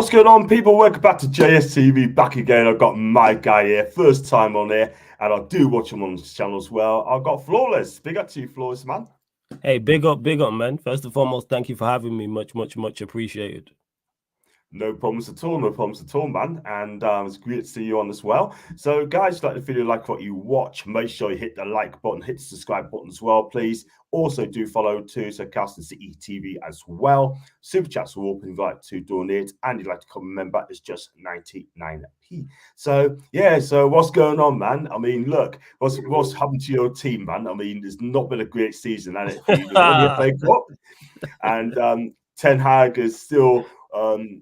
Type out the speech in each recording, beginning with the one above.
What's going on, people? Welcome back to JSTV. Back again. I've got my guy here, first time on here, and I do watch him on this channel as well. I've got Flawless. Big up to you, Flawless, man. Hey, big up, man. First and foremost, thank you for having me. Much appreciated. No problems at all, man. And it's great to see you on as well. So, guys, like the video, like what you watch, make sure you hit the like button, hit the subscribe button as well, please. Also, do follow to Sarcasm City TV as well. Super chats are open if you'd like to donate, and you'd like to become a member. It's just 99p. So, yeah. So, what's going on, man? I mean, look, what's happened to your team, man? I mean, it's not been a great season, and it won the FA Cup, and Ten Hag is still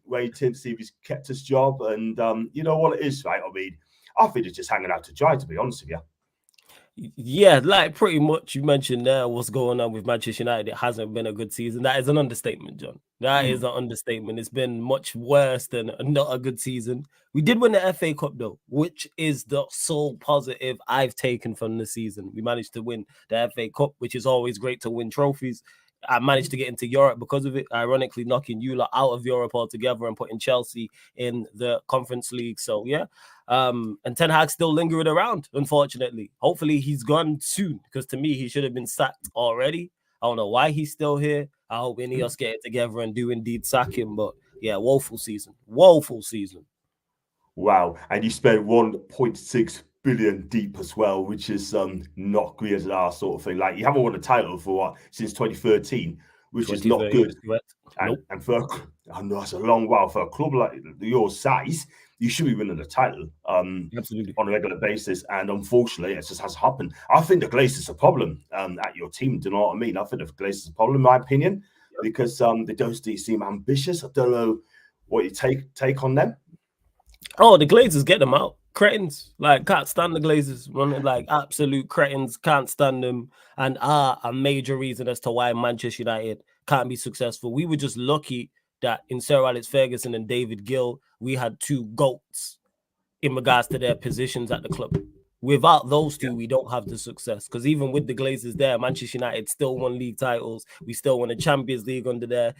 waiting to see if he's kept his job. And you know what it is, right? I mean, I think it's just hanging out to dry, to be honest with you. Yeah, like pretty much you mentioned there what's going on with Manchester United. It hasn't been a good season. That is an understatement, John. That is an understatement. It's been much worse than not a good season. We did win the FA Cup, though, which is the sole positive I've taken from the season. We managed to win the FA Cup, which is always great to win trophies. I managed to get into Europe because of it, ironically knocking you lot out of Europe altogether and putting Chelsea in the Conference League. So, yeah. And Ten Hag's still lingering around, unfortunately. Hopefully he's gone soon, because to me, he should have been sacked already. I don't know why he's still here. I hope Ineos get it together and do indeed sack him. But, yeah, woeful season. Woeful season. Wow. And you spent 1.6 billion deep as well, which is not great as our sort of thing. Like, you haven't won a title for what since 2013, which is not good. And for I know that's a long while for a club like your size. You should be winning the title absolutely on a regular basis, and unfortunately, it just hasn't happened. I think the Glazers a problem at your team. Do you know what I mean? I think the Glazers a problem, in my opinion, because they don't seem ambitious. I don't know what you take on them. Oh, the Glazers, get them out. Cretins, like, can't stand the Glazers, running like absolute cretins, can't stand them, and are a major reason as to why Manchester United can't be successful. We were just lucky that in Sir Alex Ferguson and David Gill, we had two GOATs in regards to their positions at the club. Without those two, we don't have the success, because even with the Glazers there, Manchester United still won league titles. We still won the Champions League under their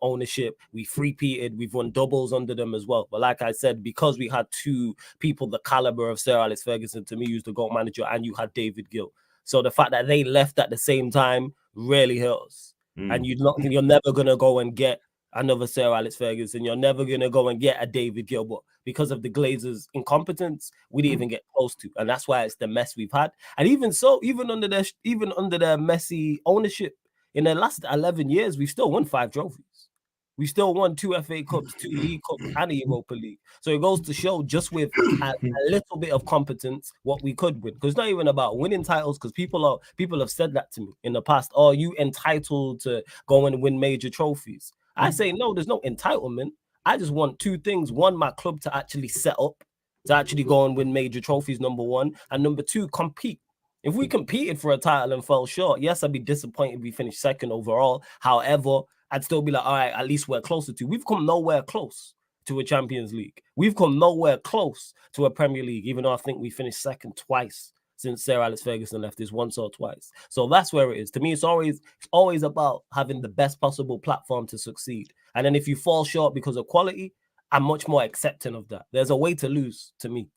ownership. We three-peated. We've won doubles under them as well. But like I said, because we had two people the caliber of Sir Alex Ferguson, to me, who's the GOAT manager, and you had David Gill. So the fact that they left at the same time really hurts. And you're never going to go and get another Sir Alex Ferguson. You're never going to go and get a David Gilbert, because of the Glazers' incompetence, we didn't even get close to. And that's why it's the mess we've had. And even so, even under their messy ownership, in the last 11 years, we've still won 5 trophies. We still won 2 FA Cups, 2 League Cups, and a Europa League. So it goes to show, just with a little bit of competence, what we could win. Because it's not even about winning titles, because people have said that to me in the past. Oh, are you entitled to go and win major trophies? I say, no, there's no entitlement. I just want 2 things. One, my club to actually set up, to actually go and win major trophies, number 1. And number 2, compete. If we competed for a title and fell short, yes, I'd be disappointed if we finished second overall. However, I'd still be like, all right, at least we're closer to. We've come nowhere close to a Champions League. We've come nowhere close to a Premier League, even though I think we finished second twice since Sir Alex Ferguson left, is once or twice. So that's where it is. To me, it's always about having the best possible platform to succeed. And then if you fall short because of quality, I'm much more accepting of that. There's a way to lose, to me.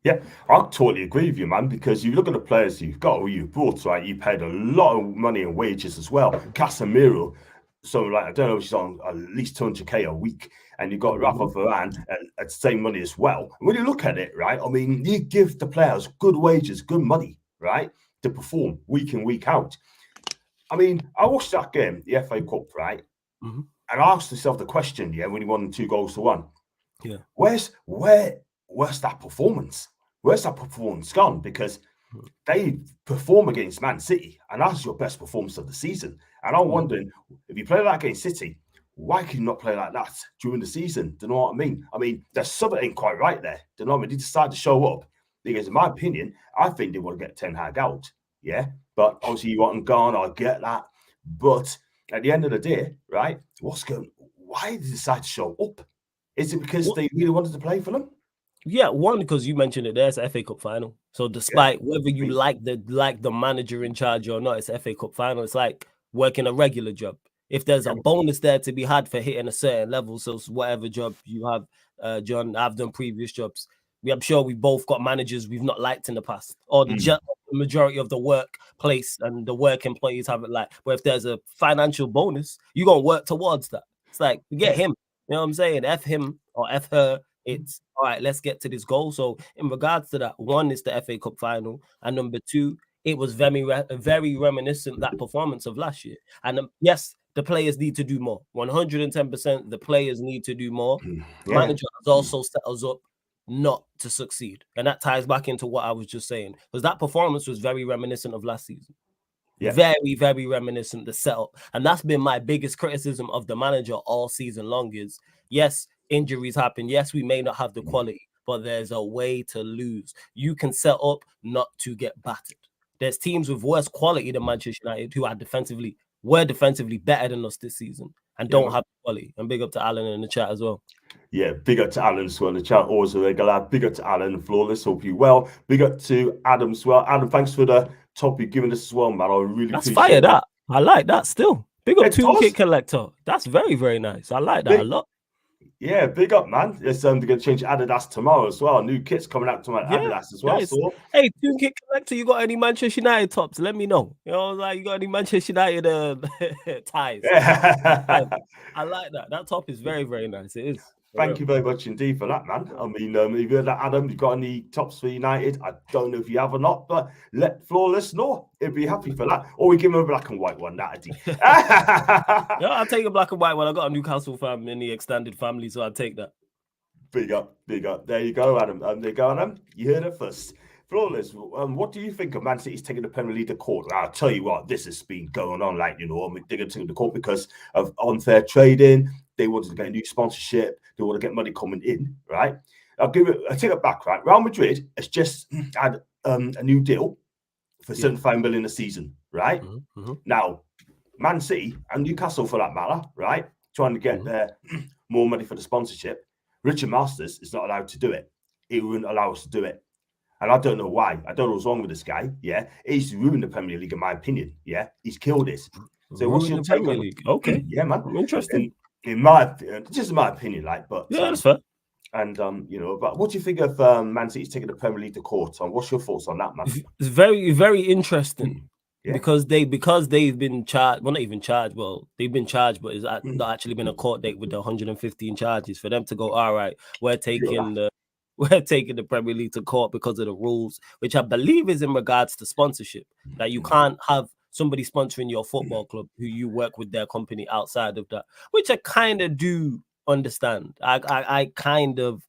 Yeah, I totally agree with you, man, because you look at the players you've got, or you've brought, right? You paid a lot of money and wages as well. Casemiro, so like, I don't know if she's on at least 200k a week, and you've got Rafa Varane at the same money as well. And when you look at it, right, I mean, you give the players good wages, good money, right, to perform week in, week out. I mean, I watched that game, the FA Cup, right, and I asked myself the question, when he won 2-1. Yeah, where's that performance? Where's that performance gone? Because they perform against Man City, and that's your best performance of the season. And I'm wondering, if you play like against City, why can you not play like that during the season? Do you know what I mean? I mean, there's something ain't quite right there. Do you know what I mean? They decide to show up. Because in my opinion, I think they want to get Ten Hag out. Yeah. But obviously you want him gone, I get that. But at the end of the day, right, why did they decide to show up? Is it because they really wanted to play for them? Yeah, one, because you mentioned it, there's an FA Cup final. So despite whether you like the manager in charge or not, it's FA Cup final. It's like working a regular job. if there's a bonus there to be had for hitting a certain level. So whatever job you have, John, I've done previous jobs. I'm sure we both got managers we've not liked in the past, or the majority of the workplace and the work employees haven't liked. But if there's a financial bonus, you're going to work towards that. It's like, forget him. You know what I'm saying? F him or F her. It's all right, let's get to this goal. So in regards to that, one is the FA Cup final. And number two, it was very reminiscent, that performance of last year. And yes, the players need to do more. 110%, the players need to do more. The manager has also set us up not to succeed. And that ties back into what I was just saying. Because that performance was very reminiscent of last season. Very, very reminiscent, the setup. And that's been my biggest criticism of the manager all season long is, yes, injuries happen. Yes, we may not have the quality, but there's a way to lose. You can set up not to get battered. There's teams with worse quality than Manchester United who were defensively better than us this season and don't have quality. And big up to Alan in the chat as well. Yeah, big up to Alan as well in the chat. Always a regular. Big up to Alan and Flawless. Hope you well. Big up to Adam as well. Adam, thanks for the topic giving us as well, man. I really appreciate fire that. I like that still. Big up Toon Kit Collector. That's very, very nice. I like that a lot. Yeah, big up, man. It's they're going to change Adidas tomorrow as well. New kits coming out tomorrow, Adidas as well. Nice. So, hey, Toon Kit Collector, you got any Manchester United tops? Let me know. You know, like you got any Manchester United ties? I like that. That top is very, very nice. It is. Thank you very much indeed for that, man. I mean, if you heard that, Adam, you got any tops for United? I don't know if you have or not, but let Flawless know. He'd be happy for that. Or we give him a black and white one, that'd be. Yeah, I'll take a black and white one. I got a Newcastle fan in the extended family, so I'll take that. Big up, big up. There you go, Adam. There you go, Adam. You heard it first. Flawless, what do you think of Man City's taking the Premier League to court? I'll tell you what, this has been going on, like, you know, they're going to take the court because of unfair trading. They wanted to get a new sponsorship. They want to get money coming in, right? I'll take it back, right? Real Madrid has just had a new deal for 75 million a season, right? Now, Man City and Newcastle, for that matter, right, trying to get more money for the sponsorship. Richard Masters is not allowed to do it. He wouldn't allow us to do it. And I don't know why. I don't know what's wrong with this guy. Yeah, he's ruined the Premier League, in my opinion. Yeah, he's killed it. So what's your take on League? Okay, yeah, man, interesting. In my, just my opinion, like, but yeah, that's fair. And you know, but what do you think of Man City's taking the Premier League to court? What's your thoughts on that, man? It's very, very interesting because they've been charged. Well, not even charged. Well, they've been charged, but it's not actually been a court date with the 115 charges for them to go. All right, we're taking the Premier League to court because of the rules, which I believe is in regards to sponsorship. That you can't have somebody sponsoring your football club who you work with their company outside of that, which I kind of do understand. I kind of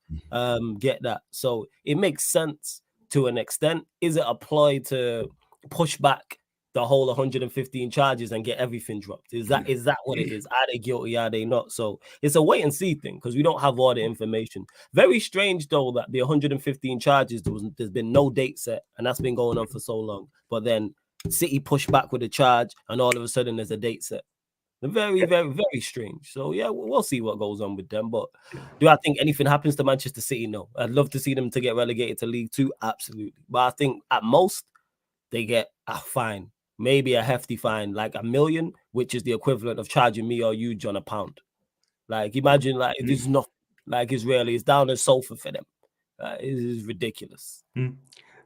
get that. So it makes sense to an extent. Is it a ploy to push back the whole 115 charges and get everything dropped? Is that what it is? Are they guilty? Are they not? So it's a wait and see thing because we don't have all the information. Very strange though that the 115 charges, there's been no date set, and that's been going on for so long. But then City pushed back with a charge, and all of a sudden there's a date set. Very, very, very strange. So yeah, we'll see what goes on with them. But do I think anything happens to Manchester City? No. I'd love to see them to get relegated to League Two, absolutely. But I think at most they get a fine, maybe a hefty fine, like $1 million, which is the equivalent of charging me or you, John, £1. Like imagine, like it is not like it's down as sofa for them. It is ridiculous.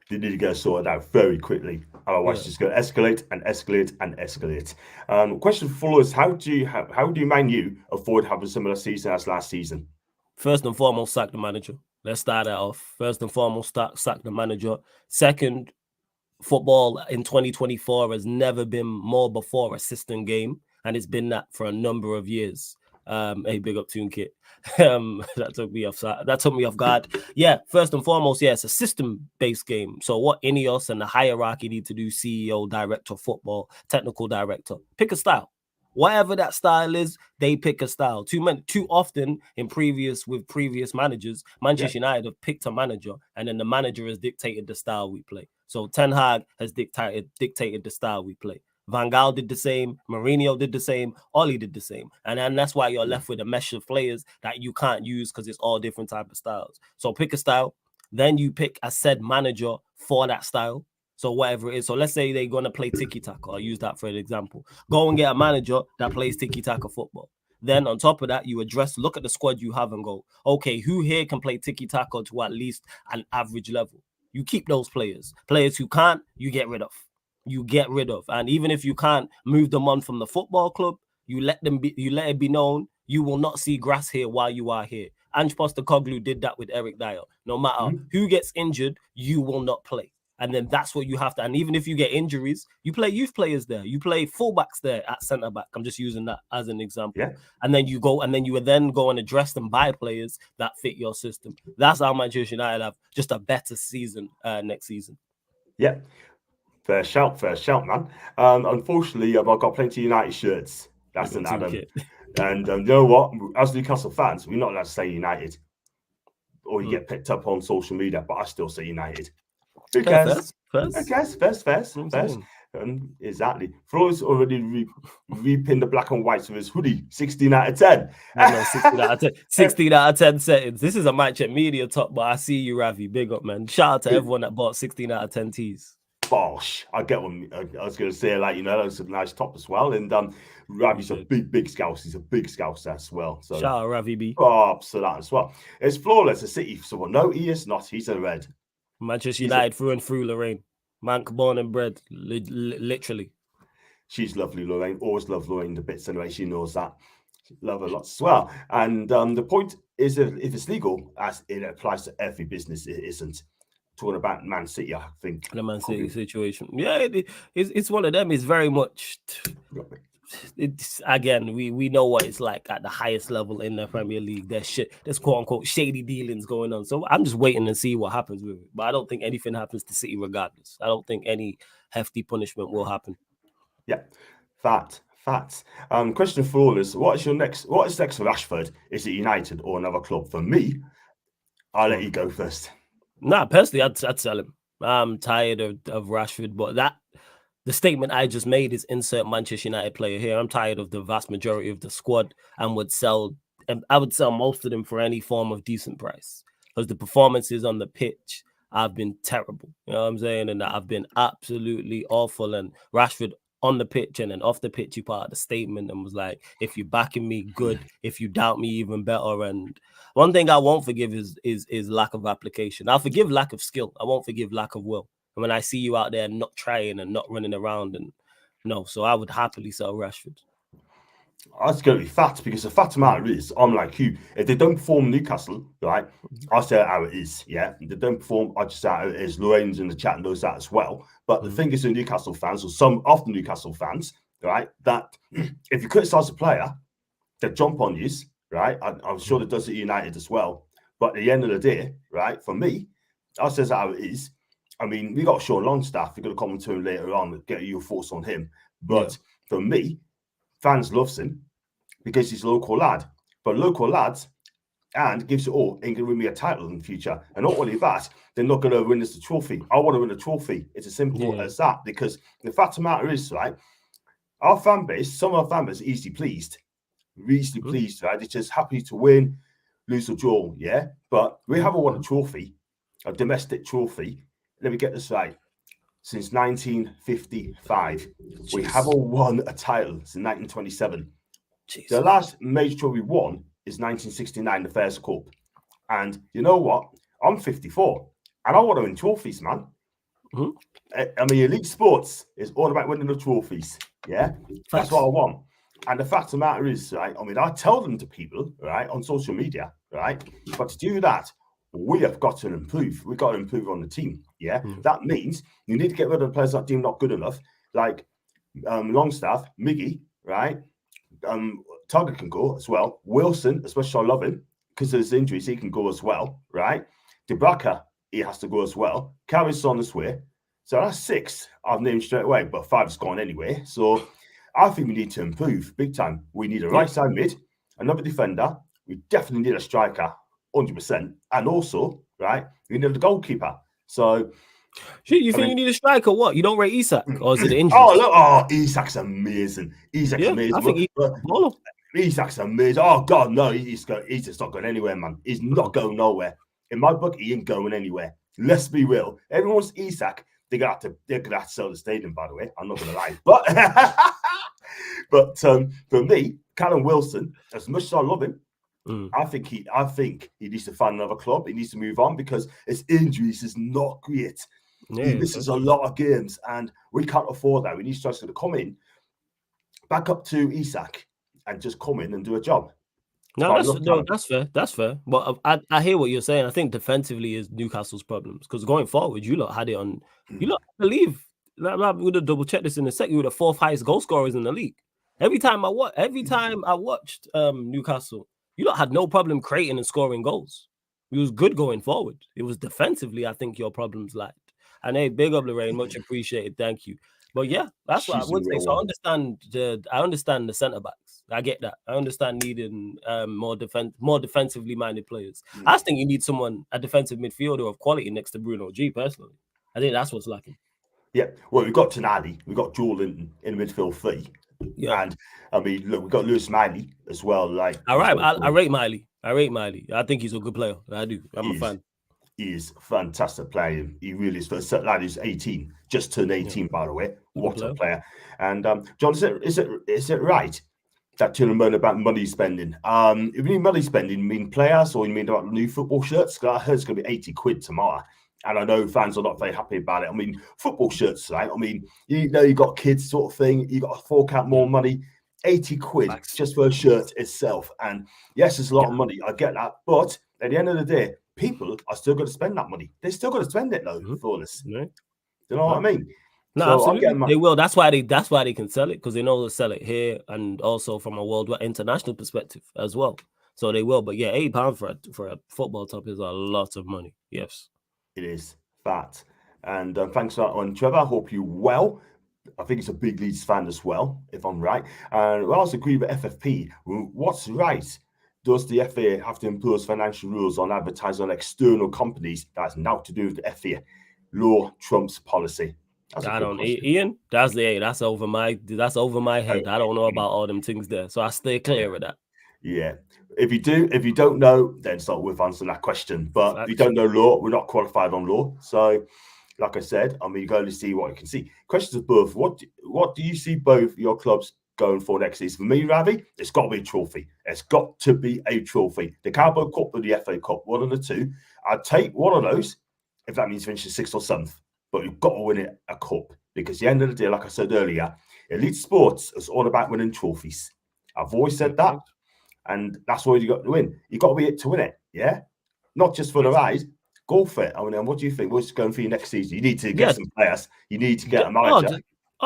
They need to get sorted out very quickly. Otherwise, it's just going to escalate and escalate and escalate. Question for us: How do Man U avoid having a similar season as last season? First and foremost, sack the manager. Let's start that off. First and foremost, sack the manager. Second, football in 2024 has never been more before a system game, and it's been that for a number of years. Hey, big up Toon Kit. That took me off guard. Yeah, first and foremost, it's a system-based game. So what Ineos and the hierarchy need to do, CEO, director of football, technical director, pick a style. Whatever that style is, they pick a style. Too often in previous managers, Manchester United have picked a manager, and then the manager has dictated the style we play. So Ten Hag has dictated the style we play. Van Gaal did the same. Mourinho did the same. Oli did the same. And that's why you're left with a mesh of players that you can't use because it's all different type of styles. So pick a style. Then you pick a said manager for that style. So whatever it is. So let's say they're going to play tiki-taka. I'll use that for an example. Go and get a manager that plays tiki-taka football. Then on top of that, you look at the squad you have and go, okay, who here can play tiki-taka to at least an average level? You keep those players. Players who can't, you get rid of. And even if you can't move them on from the football club, you let it be known you will not see grass here while you are here. Ange Postecoglou did that with Eric Dyer. No matter who gets injured, you will not play. And then that's what you have to. And even if you get injuries, you play youth players there. You play fullbacks there at centre back. I'm just using that as an example. Yeah. And then you go and address and buy players that fit your system. That's how Manchester United have just a better season next season. Yeah. Fair shout, man. Unfortunately, I've got plenty of United shirts. That's an Adam. And you know what? As Newcastle fans, we're not allowed to say United. Or you get picked up on social media, but I still say United. Who cares? First. Exactly. Floyd's already repinned the black and white with his hoodie. 16 out of 10. No, 16 out of 10. 16 out of 10 settings. This is a match at media top, but I see you, Ravi. Big up, man. Shout out to everyone that bought 16 out of 10 tees. Bosh. I get one. I was going to say, like, that's a nice top as well. And Ravi's a big scout. He's a big scout as well. So shout out Ravi B. Oh, so that as well. It's flawless. A City. So no, he is not. He's a red. Manchester United through and through, Lorraine. Man, born and bred, literally. She's lovely, Lorraine. Always love Lorraine the bits anyway. She knows that. Love her lots as well. And the point is, if it's legal, as it applies to every business, it isn't. Talking about Man City, I think. The Man City situation. Yeah, it's one of them. It's very much... It's again, we know what it's like at the highest level in the Premier League. There's quote unquote shady dealings going on. So I'm just waiting and see what happens with it. But I don't think anything happens to City regardless. I don't think any hefty punishment will happen. Yeah, facts. Question for all is what is next for Rashford? Is it United or another club? For me, I'll let you go first. Nah, personally, I'd sell him. I'm tired of Rashford, but the statement I just made is insert Manchester United player here. I'm tired of the vast majority of the squad and I would sell most of them for any form of decent price because the performances on the pitch have been terrible. You know what I'm saying? And I've been absolutely awful. And Rashford on the pitch and then off the pitch, he put out the statement and was like, if you're backing me, good. If you doubt me, even better. And one thing I won't forgive is lack of application. I'll forgive lack of skill. I won't forgive lack of will. And when I see you out there not trying and not running around so I would happily sell Rashford. That's going to be fact because the fact of the matter is, I'm like you. If they don't perform Newcastle, right, I'll say how it is. Yeah, if they don't perform, I just say how it is. Lorraine's in the chat knows that as well. But the thing is, the Newcastle fans, or some of the Newcastle fans, right, that if you criticise a player, they jump on you, right. I'm sure it does at United as well. But at the end of the day, right, for me, I'll say how it is. I mean, we got Sean Longstaff. We're going to comment to him later on and get your thoughts on him. But for me, fans loves him because he's a local lad. But local lads, and gives it all, ain't going to win me a title in the future. And not only that, they're not going to win us the trophy. I want to win a trophy. It's as simple as that. Because the fact of the matter is, right, our fan base, some of our fan base are easily pleased. Pleased, right? They're just happy to win, lose or draw, yeah? But we haven't won a trophy, a domestic trophy. Let me get this right. Since 1955, we haven't won a title since 1927. Jeez. The last major trophy we won is 1969, the First Cup. And you know what? I'm 54, and I want to win trophies, man. I mean, elite sports is all about winning the trophies. Yeah, that's what I want. And the fact of the matter is, right? I mean, I tell them to people, right, on social media, right? But to do that, we have got to improve. We've got to improve on the team. Yeah, that means you need to get rid of the players that deem not good enough, like Longstaff, Miggy, right? Target can go as well. Wilson, especially I love him because of his injuries, he can go as well, right? Debraka, he has to go as well. Carries on this way. So that's 6 I've named straight away, but 5's gone anyway. So I think we need to improve big time. We need a right side mid, another defender. We definitely need a striker. 100%, and also, right, we need a goalkeeper. So, you think you need a striker? What, you don't rate Isak, or is it injury? Isak's amazing. Amazing. I think Isak's amazing. Oh God, no, he's just not going anywhere, man. He's not going nowhere. In my book, he ain't going anywhere. Let's be real. Everyone wants Isak they're gonna have to sell the stadium, by the way. I'm not gonna lie. But for me, Callum Wilson, as much as I love him, I think he needs to find another club. He needs to move on because his injuries is not great. Yeah, he misses a lot of games, and we can't afford that. We need to come in, back up to Isak, and just come in and do a job. That's fair. That's fair. But I hear what you're saying. I think defensively is Newcastle's problems because going forward, you lot had it on. You lot believe that we would have double checked this in a sec. You were the 4th highest goal scorers in the league. Every time I watched Newcastle, you lot had no problem creating and scoring goals. It was good going forward. It was defensively, I think your problems lacked. And hey, big up Lorraine, much appreciated. Thank you. But yeah, that's what I would say. So I understand the centre backs. I get that. I understand needing more defensively minded players. I just think you need a defensive midfielder of quality next to Bruno G. Personally, I think that's what's lacking. Yeah, well, we've got Tonali, we've got Jordan in the midfield 3. Yeah, and I mean, look, we've got Lewis Miley as well. Like, all right, I rate Miley. I think he's a good player. I do. I'm a fan. He is a fantastic player. He really is. For a lad who's 18, just turned 18, by the way. What a player! And John, is it right that you're moaning about money spending? If you mean money spending, you mean players, or you mean about new football shirts? Because I heard it's going to be 80 quid tomorrow. And I know fans are not very happy about it. I mean, football shirts, right? I mean, you got kids sort of thing. You got to fork out more money. 80 quid just for a shirt itself. And yes, it's a lot of money. I get that. But at the end of the day, people are still going to spend that money. They're still going to spend it, though, Flawless. Do you know what I mean? No, so absolutely. They will. That's why they can sell it, because they know they'll sell it here and also from a worldwide international perspective as well. So they will. But yeah, £8 for a football top is a lot of money. Yes. It is that. And thanks for that one, Trevor. I hope you're well. I think he's a big Leeds fan as well, if I'm right. And I also agree with FFP. What's right? Does the FA have to impose financial rules on advertising on external companies? That's now to do with the FA. Law trumps policy. I don't, Ian. That's over my head. I don't know about all them things there, so I stay clear of that. Yeah. If you don't know, then it's not worth answering that question. But if you don't know law, we're not qualified on law. So, like I said, I mean, you go only see what you can see. Questions of both. What do you see both your clubs going for next season? For me, Ravi, it's got to be a trophy. It's got to be a trophy. The Carabao Cup or the FA Cup, one of the two. I'd take one of those if that means finishing 6th or 7th. But you've got to win it a cup, because at the end of the day, like I said earlier, elite sports is all about winning trophies. I've always said that. And that's what you got to win. You got to be it to win it, yeah? Not just for the rise. Go for it. I mean, what do you think? What's going for you next season? You need to get some players. You need to get a manager.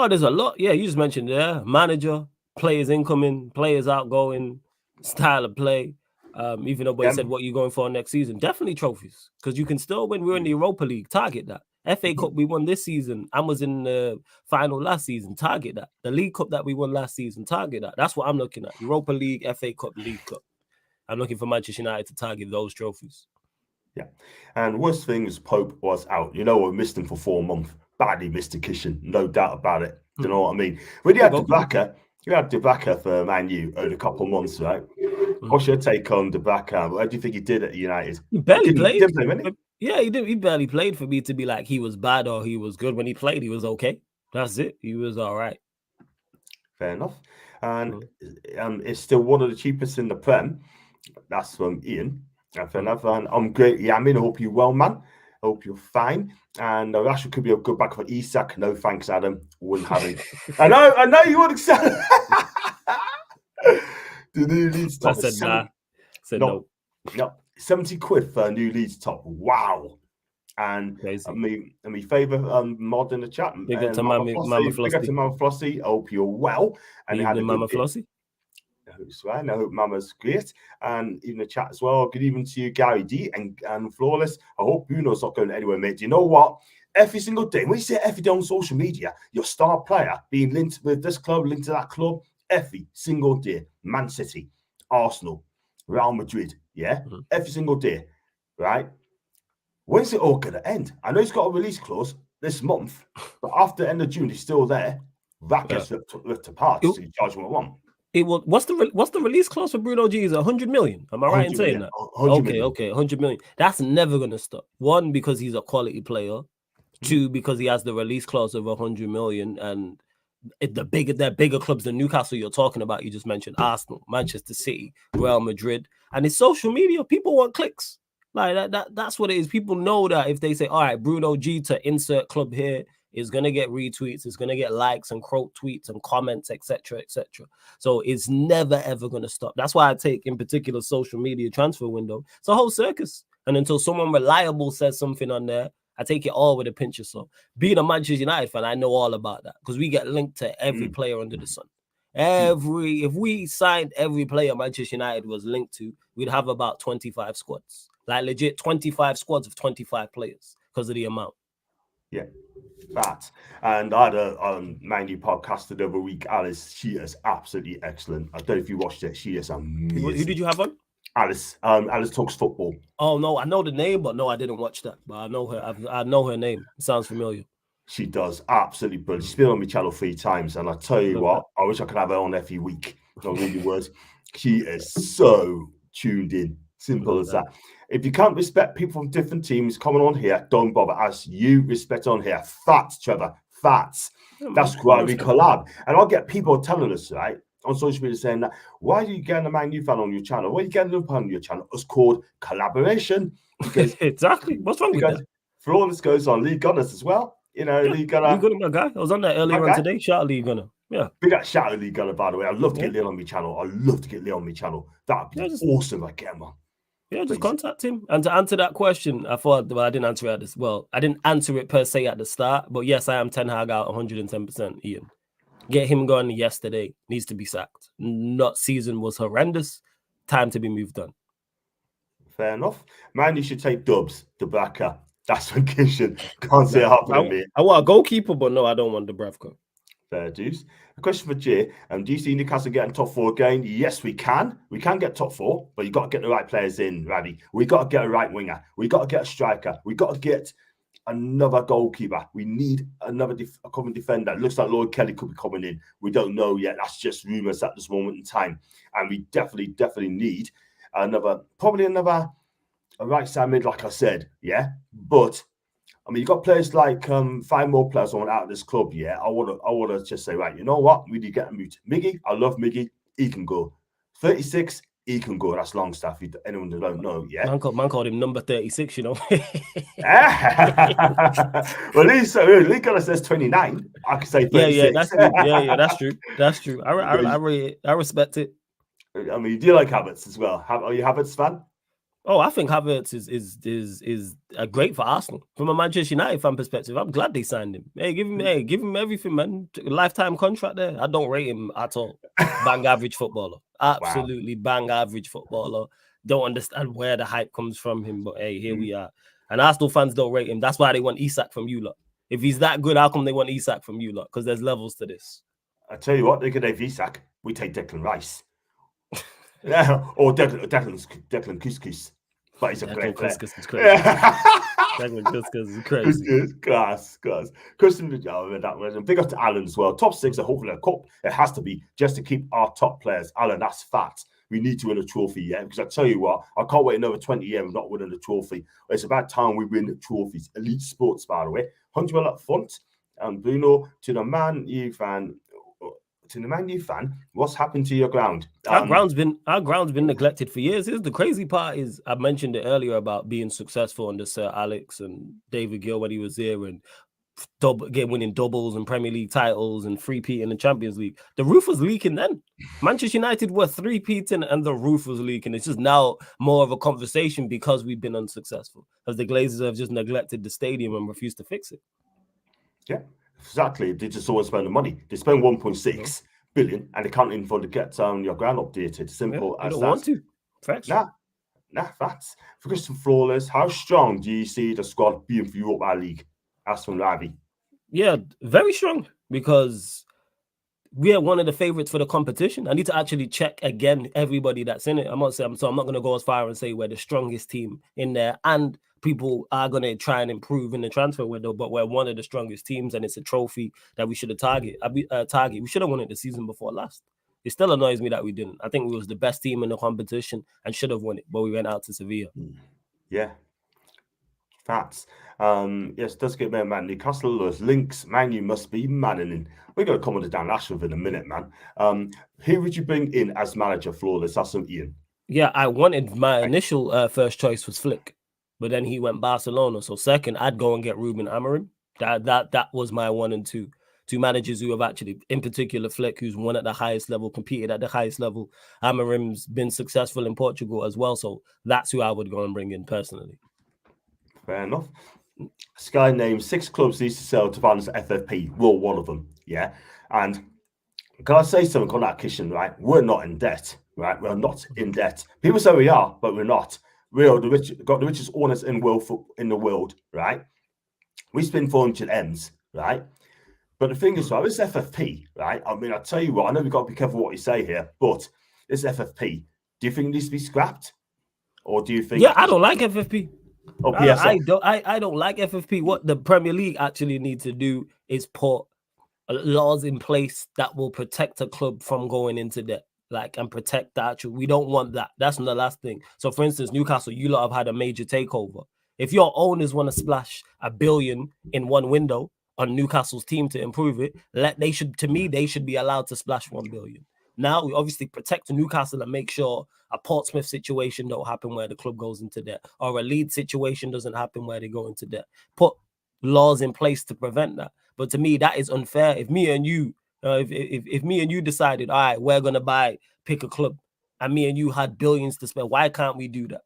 There's a lot. Yeah, you just mentioned there. Manager, players incoming, players outgoing, style of play. Even though you said what you're going for next season. Definitely trophies. Because you can still win. We're in the Europa League. Target that. FA Cup we won this season. I was in the final last season. Target that. The League Cup that we won last season. Target that. That's what I'm looking at. Europa League, FA Cup, League Cup. I'm looking for Manchester United to target those trophies. Yeah. And worst thing is Pope was out. You know, we missed him for 4 months. Badly missed a kitchen. No doubt about it. You know what I mean? When you had Dubaka for Man U over a couple of months, right? What's your take on Dubaka? What do you think he did at United? He barely played. Yeah, he did. He barely played for me to be like he was bad or he was good. When he played, he was okay. That's it. He was all right. Fair enough. And it's still one of the cheapest in the Prem. That's from Ian. And fair enough. And I'm great. Yeah, I mean, I hope you're well, man. I hope you're fine. And Rashford could be a good back for Isak. No thanks, Adam. Wouldn't have it. I know you would accept. The new Leeds top. I said no. 70 quid for a new Leeds top. Wow. And my favourite mod in the chat. Big up to Mama Flossie. Big up to Mama Flossie. I hope you're well. And had Mama Flossie. I hope Mama's great. And even the chat as well. Good evening to you, Gary D and Flawless. I hope Bruno's not going anywhere, mate. Do you know what? Every single day, when you say every day on social media, your star player being linked with this club, linked to that club, every single day. Man City, Arsenal, Real Madrid, every single day, right? When's it all going to end? I know he's got a release clause this month, but after the end of June, he's still there. That gets ripped apart. So you charge him what one. What's the release clause for Bruno G? Is 100 million? Am I right in saying that? Okay, 100 million. That's never going to stop. One, because he's a quality player. 2, because he has the release clause of 100 million, and they're bigger clubs than Newcastle you're talking about. You just mentioned Arsenal, Manchester City, Real Madrid, and it's social media. People want clicks. Like that's what it is. People know that if they say, all right, Bruno G to insert club here is going to get retweets, it's going to get likes and quote tweets and comments, etc., etc. So it's never, ever going to stop. That's why I take, in particular, social media transfer window. It's a whole circus. And until someone reliable says something on there, I take it all with a pinch of salt. Being a Manchester United fan, I know all about that because we get linked to every player under the sun. If we signed every player Manchester United was linked to, we'd have about 25 squads. Like legit 25 squads of 25 players because of the amount. Yeah, that. And I had a Man U podcast the other week, Alice. She is absolutely excellent. I don't know if you watched it. She is amazing. Who did you have on? Alice. Alice talks football. Oh no, I know the name, but no, I didn't watch that. But I know her. I know her name. It sounds familiar. She does absolutely brilliant. She's been on my channel 3 times, and I tell you what, I wish I could have her on every week. No, really was. She is so tuned in. Simple as that. If you can't respect people from different teams coming on here, don't bother. As you respect on here, facts, Trevor, facts. That's why we collab. And I'll get people telling us, right, on social media saying that, why are you getting a Man U fan on your channel? Why are you getting a Liverpool on your channel? It's called collaboration. Because exactly. What's wrong with that? For all this goes on, Lee Gunners as well. You know, Lee Gunner. Lee Gunner, my guy. I was on that earlier on today. Shout out Lee Gunner. Yeah. Big shout out Lee Gunner, by the way. I'd love to get Lee on my channel. I'd love to get Lee on my channel. That'd be awesome if I get him on. Yeah, just contact him. And to answer that question, I thought, well, I didn't answer it at this. Well, I didn't answer it per se at the start, but yes, I am Ten Hag out 110%, Ian. Get him gone yesterday. Needs to be sacked. Not season was horrendous. Time to be moved on. Fair enough. Man, you should take Dubs, the backer. That's what Kishan can't see it happening. I want a goalkeeper, but no, I don't want Dubravka. Fair dues. A question for Jay. Do you see Newcastle getting top 4 again? Yes, we can. We can get top 4, but you got to get the right players in, Ravi. We got to get a right winger. We got to get a striker. We got to get another goalkeeper. We need another common defender. It looks like Lloyd Kelly could be coming in. We don't know yet. That's just rumours at this moment in time. And we definitely need probably another right side mid, like I said. Yeah, but I mean, you got players like 5 more players I want out of this club. Yeah, I want to just say, right, you know what? We need to get him moved. Miggy, I love Miggy. He can go. 36, he can go. That's Longstaff. Anyone who don't know, yeah. Man called him number 36. You know. Well, Lee Gunner says 29. I could say 36. Yeah, that's true. Yeah, that's true. I respect it. I mean, do you like Havertz as well? Are you a Havertz fan? Oh, I think Havertz is great for Arsenal. From a Manchester United fan perspective, I'm glad they signed him. Give him everything, man. Lifetime contract there. I don't rate him at all. Bang average footballer. Absolutely bang average footballer. Don't understand where the hype comes from him, but hey, here we are. And Arsenal fans don't rate him. That's why they want Isak from you lot. If he's that good, how come they want Isak from you lot? Because there's levels to this. I tell you what, they could have Isak. We take Declan Rice. Yeah, or Declan Couscous. But he's a great player. Couscous is crazy. Declan Couscous is crazy. Class. Christian, big up to Alan as well. Top 6, hopefully a cup. It has to be just to keep our top players. Alan, that's fact. We need to win a trophy, yeah. Because I tell you what, I can't wait another 20 years of not winning a trophy. It's about time we win trophies. Elite sports, by the way. Huntswell up front, and Bruno to the Man U fan. What's happened to your ground? Our ground's been neglected for years. The crazy part is I mentioned it earlier about being successful under Sir Alex and David Gill when he was there, and winning doubles and Premier League titles and three-peat in the Champions League. The roof was leaking then. Manchester United were three-peating and the roof was leaking. It's just now more of a conversation because we've been unsuccessful, as the Glazers have just neglected the stadium and refused to fix it. Yeah. Exactly. They just always spend the money. They spend 1.6 billion and they can't even afford to get your ground updated. Simple as that. They don't want to. Facts. Nah, facts. For Christian Flawless, how strong do you see the squad being for Europa League? Ask from Ravi. Yeah, very strong, because we are one of the favorites for the competition. I need to actually check again everybody that's in it. I'm not going to go as far and say we're the strongest team in there, and people are going to try and improve in the transfer window, but we're one of the strongest teams, and it's a trophy that we should have target. We should have won it the season before last. It still annoys me that we didn't. I think we was the best team in the competition and should have won it, but we went out to Sevilla. Yeah. Facts. Yes, does get me, man. Newcastle, those links, man, you must be manning. We're going to come on to Dan Ashworth in a minute, man. Who would you bring in as manager, Flawless? That's from Ian. Yeah, I wanted my initial first choice was Flick, but then he went Barcelona. So second, I'd go and get Ruben Amorim. That was my 1 and 2. Two managers who have actually, in particular, Flick, who's won at the highest level, competed at the highest level. Amorim's been successful in Portugal as well. So that's who I would go and bring in personally. Fair enough. Sky named 6 clubs needs to sell to finance FFP. We're one of them, yeah. And can I say something on that, Kishan? Right, we're not in debt, right? We're not in debt. People say we are, but we're not. We are got the richest owners in the world, right? We spend 400 M's, right? But the thing is, right, this FFP, right? I mean, I tell you what, I know we've got to be careful what you say here, but this FFP, do you think it needs to be scrapped, or do you think? Yeah, I don't like FFP. Oh, I don't like FFP. What the Premier League actually needs to do is put laws in place that will protect a club from going into debt, and protect the actual. We don't want that. That's the last thing. So, for instance, Newcastle, you lot have had a major takeover. If your owners want to splash $1 billion in one window on Newcastle's team to improve it, they should be allowed to splash $1 billion. Now we obviously protect Newcastle and make sure a Portsmouth situation don't happen where the club goes into debt, or a Leeds situation doesn't happen where they go into debt. Put laws in place to prevent that. But to me, that is unfair. If me and you, if me and you decided, all right, we're gonna pick a club, and me and you had billions to spend, why can't we do that?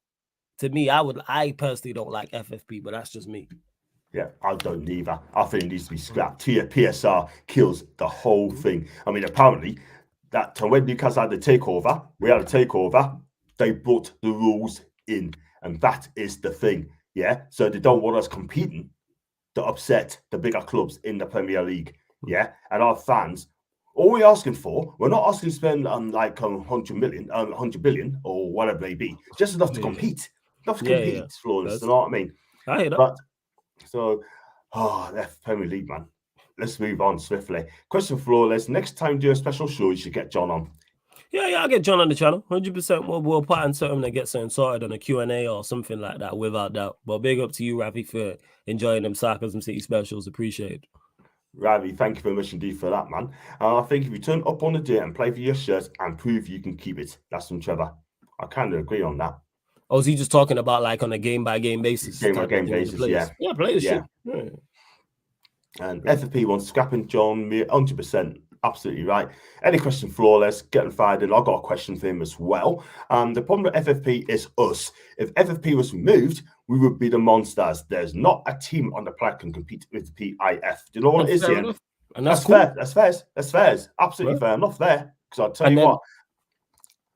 To me, I personally don't like FFP, but that's just me. Yeah, I don't either. I think it needs to be scrapped. PSR kills the whole thing. I mean, apparently, that when Newcastle had the takeover, they brought the rules in, and that is the thing. Yeah, so they don't want us competing to upset the bigger clubs in the Premier League. Yeah, and our fans, all we're asking for, we're not asking to spend like 100 billion or whatever it may be, just enough to compete. Enough to compete, Flawless. You know what I mean? I hear that. But so, that's Premier League, man. Let's move on swiftly. Question, Flawless. Next time, do a special show. You should get John on. Yeah, I'll get John on the channel. 100%. We'll pattern something to get something sorted on a Q&A or something like that, without doubt. But big up to you, Ravi, for enjoying them Sarcasm City specials. Appreciate it. Ravi, thank you very much indeed for that, man. I think if you turn up on the day and play for your shirt and prove you can keep it, that's from Trevor. I kind of agree on that. Oh, is he just talking about like on a game-by-game basis? Game-by-game basis, yeah. Yeah, players yeah. And FFP wants scrapping John, 100%. Absolutely right. Any question, Flawless, get them fired in. I've got a question for him as well. The problem with FFP is us. If FFP was removed, we would be the monsters. There's not a team on the planet can compete with the PIF. Do you know what it is here? And that's cool. fair. That's fair. Absolutely fair enough there. Because I'll tell you what.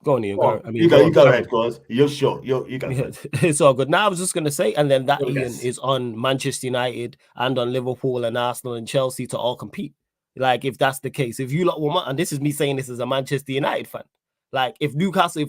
Go on, Ian. You go ahead, guys. You're sure. You go. Yeah, it's all good. Now I was just going to say, and then that Ian is on Manchester United and on Liverpool and Arsenal and Chelsea to all compete. Like, if that's the case, if you lot want, and this is me saying this as a Manchester United fan, like if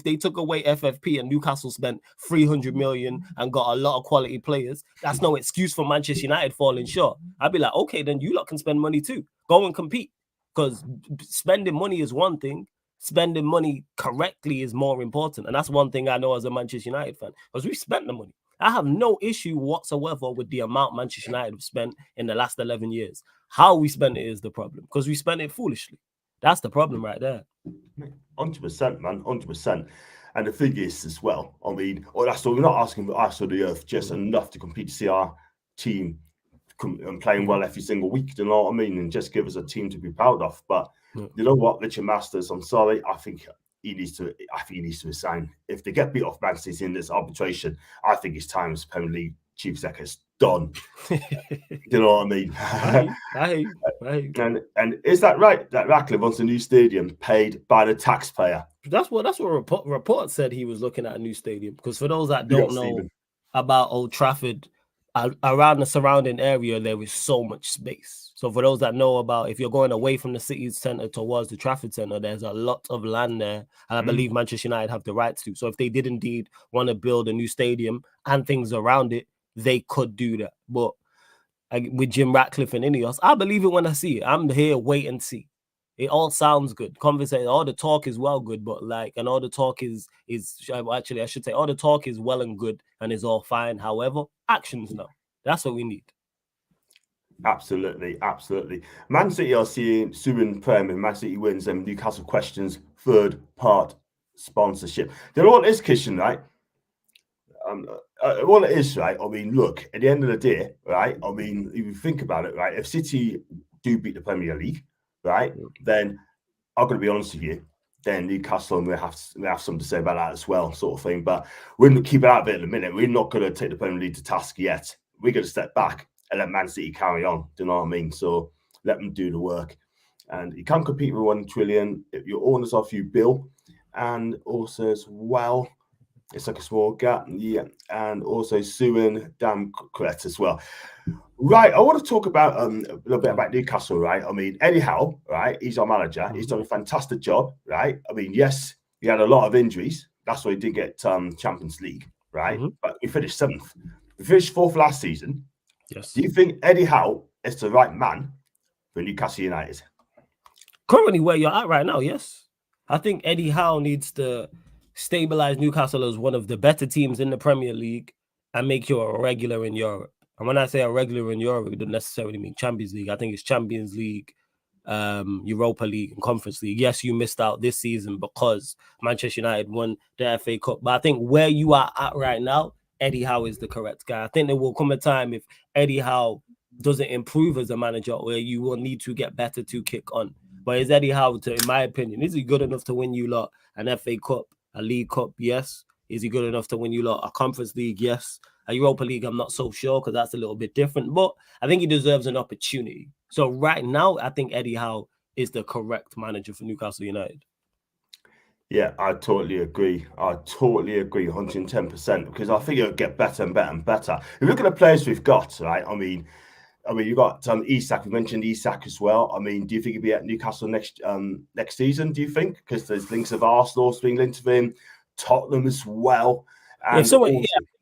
they took away FFP and Newcastle spent 300 million and got a lot of quality players, that's no excuse for Manchester United falling short. I'd be like, okay, then you lot can spend money too. Go and compete, because spending money is one thing. Spending money correctly is more important. And that's one thing I know as a Manchester United fan, because we spent the money. I have no issue whatsoever with the amount Manchester United have spent in the last 11 years. How we spent it is the problem, because we spent it foolishly. That's the problem right there. 100%, man, 100%. And the thing is as well, I mean, that's all, we're not asking for us or the earth, just enough to compete to see our team playing well every single week, you know what I mean? And just give us a team to be proud of. But you know what, Richard Masters, I'm sorry, I think he needs to resign. If they get beat off Man City in this arbitration, I think it's time as Premier League chief executive is done. You know what I mean? And is that right that Ratcliffe wants a new stadium paid by the taxpayer? That's what report said. He was looking at a new stadium, because for those that don't know about Old Trafford, around the surrounding area there is so much space. So for those that know about, if you're going away from the city centre towards the Trafford Centre, there's a lot of land there, and I believe Manchester United have the rights to. So if they did indeed want to build a new stadium and things around it, they could do that. But with Jim Ratcliffe and Ineos, I believe it when I see it. I'm here, wait and see. It all sounds good. Conversation, all the talk is well good, but and all the talk is actually, I should say, all the talk is well and good and is all fine. However, actions no. That's what we need. Absolutely, absolutely. Man City are suing Prem, Man City wins, and Newcastle questions third part sponsorship. You know what is Kitchen, right? What it is, right? I mean, look, at the end of the day, right? I mean, if you think about it, right? If City do beat the Premier League, right, then I'm going to be honest with you, then Newcastle may have something to say about that as well, sort of thing. But we're going to keep it out of it in a minute. We're not going to take the Premier League to task yet. We're going to step back and let Man City carry on. Do you know what I mean? So let them do the work. And you can't compete with 1 trillion. If your owners offer you bill, and also as well, it's like a small gap, yeah, and also suing damn correct as well. Right, I want to talk about a little bit about Newcastle, right? I mean, Eddie Howe, right? He's our manager. He's done a fantastic job, right? I mean, yes, he had a lot of injuries. That's why he didn't get Champions League, right? But we finished 7th. We finished 4th last season. Yes. Do you think Eddie Howe is the right man for Newcastle United? Currently, where you're at right now, yes. I think Eddie Howe needs to stabilize Newcastle as one of the better teams in the Premier League and make you a regular in Europe. And when I say a regular in Europe, it doesn't necessarily mean Champions League. I think it's Champions League, Europa League, and Conference League. Yes, you missed out this season because Manchester United won the FA Cup. But I think where you are at right now, Eddie Howe is the correct guy. I think there will come a time if Eddie Howe doesn't improve as a manager where you will need to get better to kick on. But is Eddie Howe, in my opinion, is he good enough to win you lot an FA Cup, a League Cup? Yes. Is he good enough to win you lot a Conference League? Yes. A Europa League, I'm not so sure because that's a little bit different. But I think he deserves an opportunity. So right now, I think Eddie Howe is the correct manager for Newcastle United. Yeah, I totally agree. 110%, because I think it'll get better and better and better. If you look at the players we've got, right? I mean, you got Isak. We mentioned Isak as well. I mean, do you think he'll be at Newcastle next season? Do you think? Because there's links of Arsenal being linked to him, Tottenham as well. And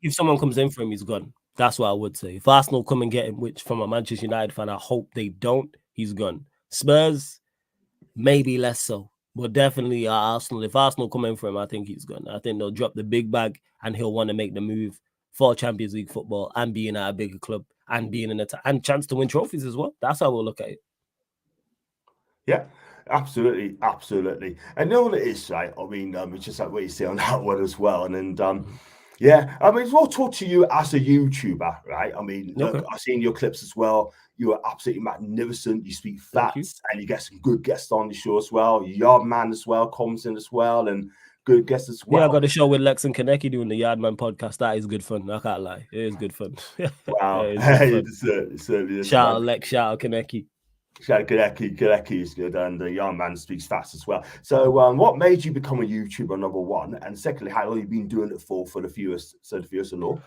if someone comes in for him, he's gone. That's what I would say. If Arsenal come and get him, which from a Manchester United fan, I hope they don't, he's gone. Spurs, maybe less so. But definitely Arsenal. If Arsenal come in for him, I think he's gone. I think they'll drop the big bag and he'll want to make the move for Champions League football and being at a bigger club and being in and chance to win trophies as well. That's how we'll look at it. Yeah, absolutely. And you know what it is, right? I mean, it's just like what you say on that one as well. And then, yeah, I mean, we'll talk to you as a YouTuber, right? I mean, look, I've seen your clips as well. You are absolutely magnificent. You speak facts and you get some good guests on the show as well. Yardman as well comes in as well, and good guests as well. Yeah, I got a show with Lex and Kaneki doing the Yardman podcast. That is good fun. I can't lie. It is good fun. Wow. Shout out Lex, shout out Kaneki. Kaneki is good, and the young man speaks fast as well. So, what made you become a YouTuber, number one? And secondly, how long have you been doing it for the viewers, so the viewers know?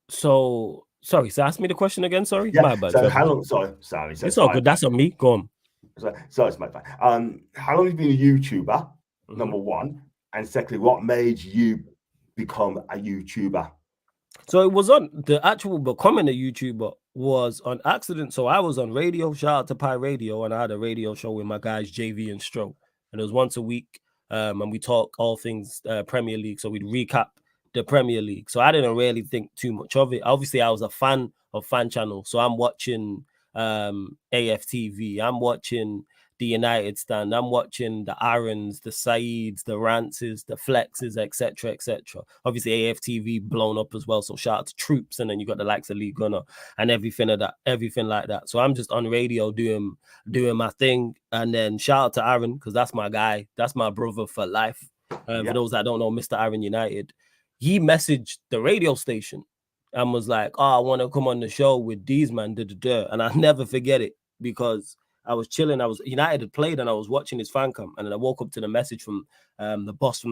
So, sorry, so ask me the question again, sorry? Yeah, my bad. So how long, sorry. So it's all good. That's on me. Go on. So it's my bad. How long have you been a YouTuber, number one? And secondly, what made you become a YouTuber? So it was on the actual becoming a YouTuber was on accident. So I was on radio, shout out to Pi Radio, and I had a radio show with my guys JV and Stro, and it was once a week. And we talk all things Premier League. So we'd recap the Premier League. So I didn't really think too much of it. Obviously, I was a fan of Fan Channel, so I'm watching AFTV. I'm watching the United Stand. I'm watching the Aarons, the Saids, the Rances, the Flexes, etc., etc. Obviously, AFTV blown up as well. So shout out to Troops, and then you got the likes of Lee Gunner and everything like that. So I'm just on radio doing my thing, and then shout out to Aaron because that's my guy. That's my brother for life. For those that don't know, Mr. Aaron United, he messaged the radio station and was like, "Oh, I want to come on the show with these man." And I never forget it because I was chilling. United had played, and I was watching his fan cam, and then I woke up to the message from the boss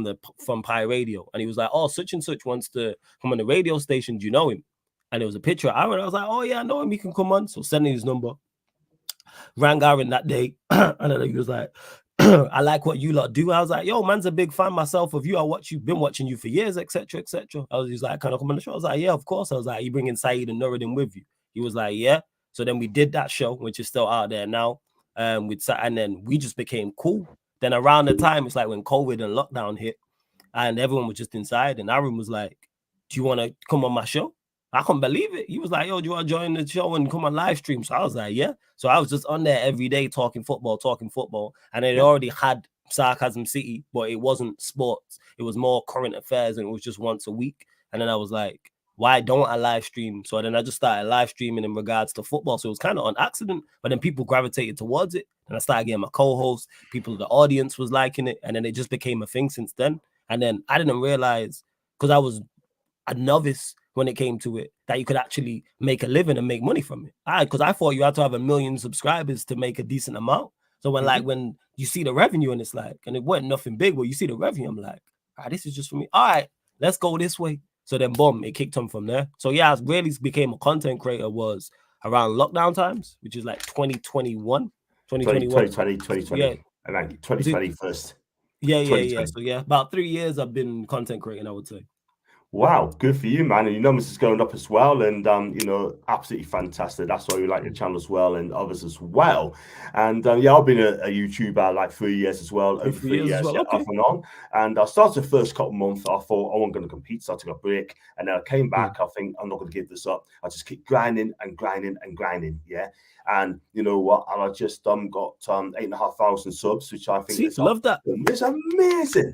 from Pi Radio, and he was like, "Oh, such and such wants to come on the radio station. Do you know him?" And it was a picture of Aaron. I was like, "Oh yeah, I know him. He can come on." So sending his number, rang Aaron that day, and then he was like, "I like what you lot do." I was like, "Yo, man's a big fan myself of you. Been watching you for years, etc., etc." He was like, "Can I come on the show?" I was like, "Yeah, of course." I was like, "You bringing Saeed and Nuruddin with you?" He was like, "Yeah." So then we did that show, which is still out there now. And then we just became cool. Then around the time, it's like when COVID and lockdown hit, and everyone was just inside. And Aaron was like, "Do you want to come on my show?" I couldn't believe it. He was like, yo, do you want to join the show and come on live stream? So I was like, yeah. So I was just on there every day talking football. And it already had Sarcasm City, but it wasn't sports. It was more current affairs, and it was just once a week. And then I was like, why don't I live stream? So then I just started live streaming in regards to football. So it was kind of on accident, but then people gravitated towards it. And I started getting my co-hosts, people, the audience was liking it. And then it just became a thing since then. And then I didn't realize, because I was a novice when it came to it, that you could actually make a living and make money from it. Because I thought you had to have 1 million subscribers to make a decent amount. So when you see the revenue and it's like, and it wasn't nothing big, but you see the revenue, I'm like, all right, this is just for me. All right, let's go this way. So then boom, it kicked on from there. So yeah, I really became a content creator was around lockdown times, which is like 2021. 2020. Yeah. And then 2020 first. Yeah. So yeah, about 3 years I've been content creating, I would say. Wow, good for you, man. And your numbers is going up as well. And, absolutely fantastic. That's why we like your channel as well and others as well. And yeah, I've been a YouTuber like 3 years as well, over 3 years, well. Okay. off and on. And I started the first couple of months, I thought I wasn't going to compete, so I took a break. And then I came back, I think I'm not going to give this up. I just keep grinding and grinding and grinding. Yeah. And you know what? And I just got 8,500 subs, which I think is love that. It's amazing.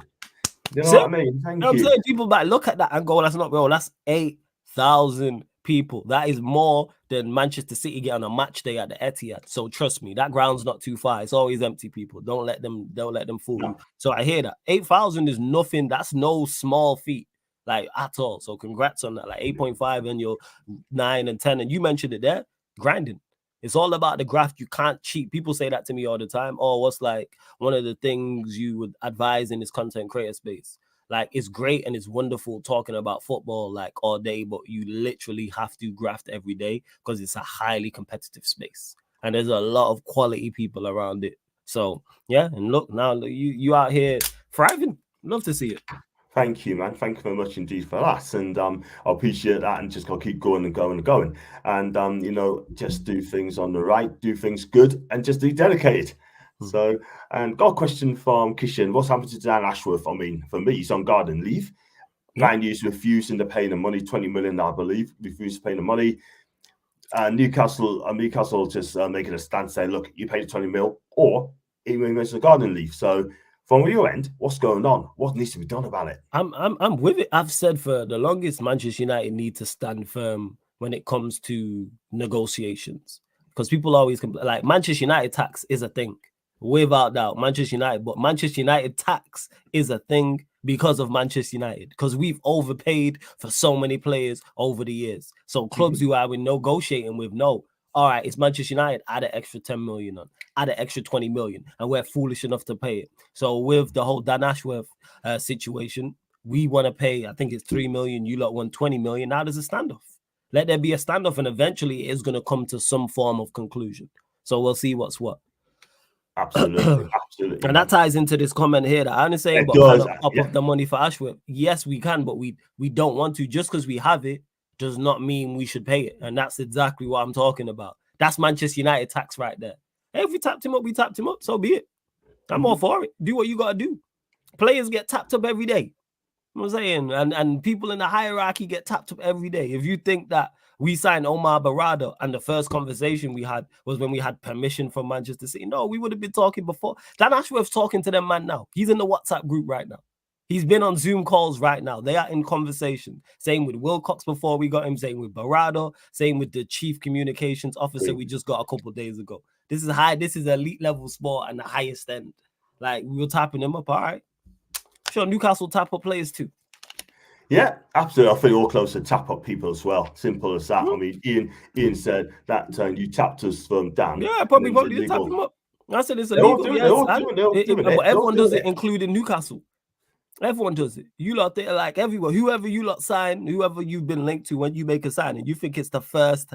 You know what I mean? Thank you. I'm saying people might look at that and go, that's not real. That's 8,000 people. That is more than Manchester City get on a match day at the Etihad. So trust me, that ground's not too far. It's always empty, people. Don't let them fool you. So I hear that. 8,000 is nothing. That's no small feat, like at all. So congrats on that. Like 8.5 and you're 9 and 10. And you mentioned it there, grinding. It's all about the graft. You can't cheat. People say that to me all the time. Oh, what's like one of the things you would advise in this content creator space? Like, it's great and it's wonderful talking about football like all day, but you literally have to graft every day because it's a highly competitive space. And there's a lot of quality people around it. So, yeah. And look, now you out here thriving. Love to see it. Thank you, man. Thank you very much indeed for that. And I appreciate that, and just gotta keep going and going and going. And just do things on the right, do things good, and just be dedicated. So, and got a question from Kishan. What's happened to Dan Ashworth? I mean, for me, he's on garden leave. Man U's refusing to pay the money, 20 million, I believe, refused to pay the money. Newcastle just making a stand, saying, look, you pay the 20 mil, or he goes to garden leave. So from your end, what's going on? What needs to be done about it? I'm with it. I've said for the longest, Manchester United need to stand firm when it comes to negotiations, because people always like Manchester United tax is a thing, without doubt. Manchester United tax is a thing because of Manchester United, because we've overpaid for so many players over the years. So clubs who are negotiating with all right, it's Manchester United, add an extra 10 million on, add an extra 20 million, and we're foolish enough to pay it. So with the whole Dan Ashworth situation, we want to pay, I think it's 3 million, you lot want 20 million. Now there's a standoff. Let there be a standoff, and eventually it is going to come to some form of conclusion. So we'll see what's what. Absolutely. And that ties into this comment here that I'm saying, but kind of up the money for Ashworth. Yes, we can, but we don't want to. Just because we have it does not mean we should pay it. And that's exactly what I'm talking about. That's Manchester United tax right there. Hey, if we tapped him up, we tapped him up. So be it. I'm all for it. Do what you got to do. Players get tapped up every day. You know what I'm saying? And people in the hierarchy get tapped up every day. If you think that we signed Omar Barada and the first conversation we had was when we had permission from Manchester City, no, we would have been talking before. Dan Ashworth's talking to them man now. He's in the WhatsApp group right now. He's been on Zoom calls right now. They are in conversation. Same with Wilcox before we got him. Same with Barada. Same with the chief communications officer we just got a couple of days ago. This is high. This is elite level sport and the highest end. Like, we were tapping him up. All right. Sure, Newcastle tap up players too. Yeah, absolutely. I think all close to tap up people as well. Simple as that. I mean, Ian said that you tapped us from Dan. Yeah, probably tap him up. I said it's illegal. Everyone does it, including Newcastle. Everyone does it. You lot there, like everyone, whoever you lot sign, whoever you've been linked to when you make a signing, you think it's the first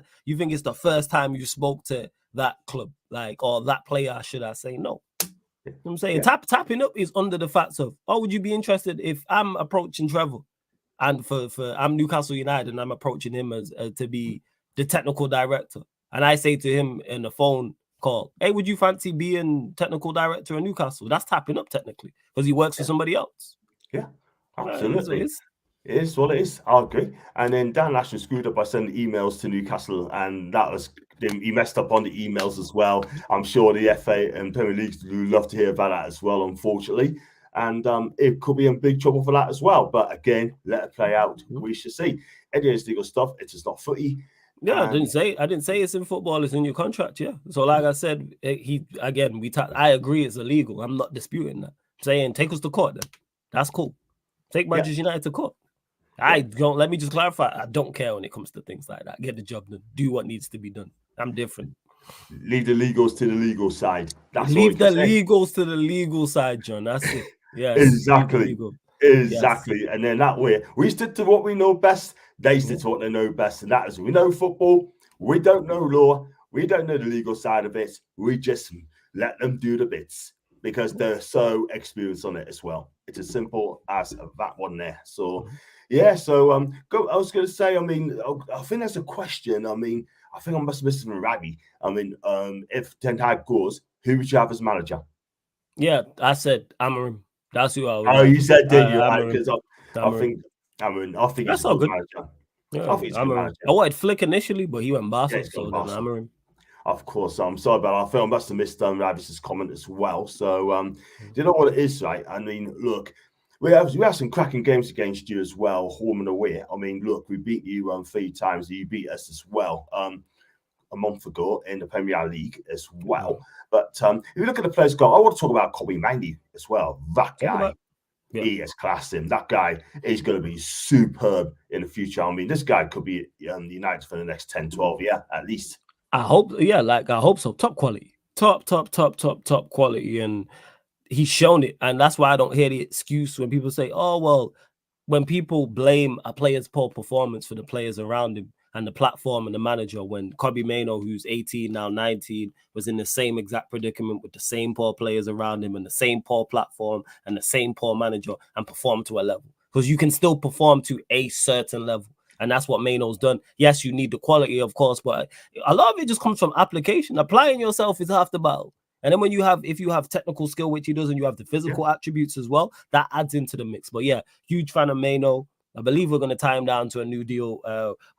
time you spoke to that club, like, or that player, should I say? No. You know what I'm saying? Tapping up is under the facts of, would you be interested if I'm approaching Trevor and for I'm Newcastle United and I'm approaching him as to be the technical director, and I say to him in a phone call, hey, would you fancy being technical director of Newcastle? That's tapping up technically because he works for somebody else. Yeah, absolutely. It is what it is. I agree. And then Dan Lashman screwed up by sending emails to Newcastle, and that was he messed up on the emails as well. I'm sure the FA and Premier League would love to hear about that as well, unfortunately. And it could be in big trouble for that as well. But again, let it play out. We should see. Any of this legal stuff, it is not footy. Yeah, I didn't say it's in football, it's in your contract. Yeah. So like I said, I agree it's illegal. I'm not disputing that. I'm saying take us to court then. That's cool. Take Manchester United to court. Let me just clarify. I don't care when it comes to things like that. Get the job done. Do what needs to be done. I'm different. Leave the legals to the legal side. Leave the legals to the legal side, John. That's it. Yes. Exactly. Exactly. Yes. And then that way, we stick to what we know best. They stick to what they know best. And that is, we know football. We don't know law. We don't know the legal side of it. We just let them do the bits because they're so experienced on it as well. It's as simple as that one there. So, yeah. So, I was going to say, I mean, I think that's a question. I mean, I think I must have missed from Rabbi. I mean, if Ten Hag goes, who would you have as manager? Yeah, I said Amorim. That's who I would. Oh, you said, did you? Because I think that's all good. Manager. Yeah, I think he's a good manager. I wanted Flick initially, but he went Barca, so then Amorim. Of course, I'm sorry, but I feel I must have missed Ravis's comment as well. So, do you know what it is, right? I mean, look, we have some cracking games against you as well, home and away. I mean, look, we beat you 3 times. You beat us as well a month ago in the Premier League as well. But if you look at the players, I want to talk about Kobe Mainoo as well. That guy, he is classing. That guy is going to be superb in the future. I mean, this guy could be United for the next 10, 12 years at least. I hope so. Top quality. Top quality. And he's shown it. And that's why I don't hear the excuse when people say, oh, well, when people blame a player's poor performance for the players around him and the platform and the manager, when Kobe Mainoo, who's 18, now 19, was in the same exact predicament with the same poor players around him and the same poor platform and the same poor manager and perform to a level. Because you can still perform to a certain level. And that's what Mainoo's done. Yes, you need the quality, of course, but a lot of it just comes from application. Applying yourself is half the battle. And then if you have technical skill, which he does, and you have the physical attributes as well, that adds into the mix. But yeah, huge fan of Mainoo. I believe we're going to tie him down to a new deal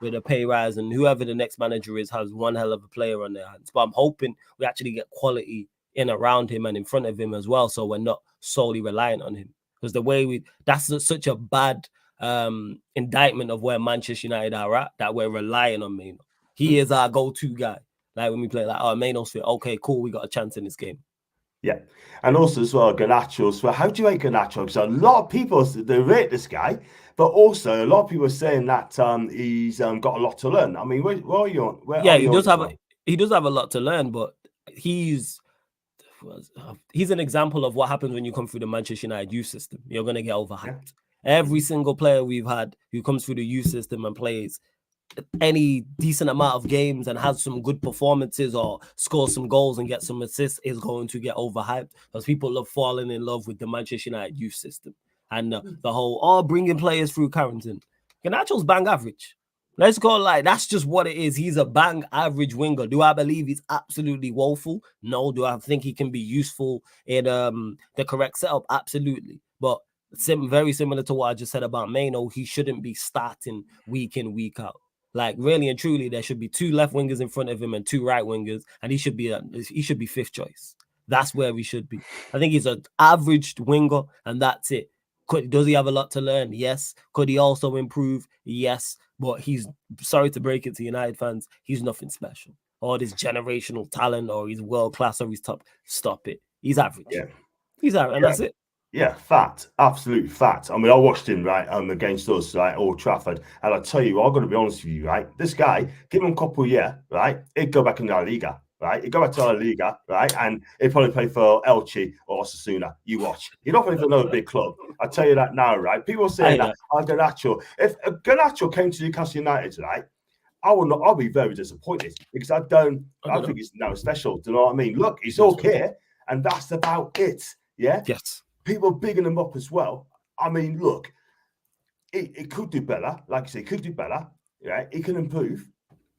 with a pay rise, and whoever the next manager is has one hell of a player on their hands. But I'm hoping we actually get quality in around him and in front of him as well, so we're not solely reliant on him. Because the way that's such a bad indictment of where Manchester United are at, that we're relying on Mainoo. He is our go-to guy. Like when we play, like, oh, Mainoo's fit. Okay, cool, we got a chance in this game. Yeah. And also as well, Garnacho as well. How do you rate Garnacho? Because a lot of people, they rate this guy, but also a lot of people are saying that he's got a lot to learn. I mean, where are you on? He does have a lot to learn, but he's an example of what happens when you come through the Manchester United youth system. You're going to get overhyped. Yeah. Every single player we've had who comes through the youth system and plays any decent amount of games and has some good performances or scores some goals and gets some assists is going to get overhyped because people love falling in love with the Manchester United youth system and the whole bringing players through Carrington. Garnacho's bang average. Let's go like that's just what it is. He's a bang average winger. Do I believe he's absolutely woeful? No. Do I think he can be useful in the correct setup? Absolutely. But very similar to what I just said about Mainoo, he shouldn't be starting week in, week out. Like really and truly, there should be 2 left wingers in front of him and 2 right wingers, and he should be 5th choice. That's where he should be. I think he's an averaged winger, and that's it. Does he have a lot to learn? Yes. Could he also improve? Yes. But he's, sorry to break it to United fans, he's nothing special. Or this generational talent, or he's world class, or he's top. Stop it. He's average. Yeah. He's average, and that's it. Yeah, fact, absolute fact. I mean, I watched him right against us, right, Old Trafford, and I tell you, I'm going to be honest with you, right. This guy, give him a couple of years, right, he'd go back in La Liga, right. He'd go back to La Liga, right, and he'd probably play for Elche or Osasuna. You watch. He'd not play for another big club. I tell you that now, right. People say that Garnacho. If Garnacho came to Newcastle United, right, I'll be very disappointed because I think he's now special. Do you know what I mean? Look, he's okay, and that's about it. Yeah. Yes. People bigging him up as well. I mean, look, it could do better. Like I say, it could do better. Right? It can improve.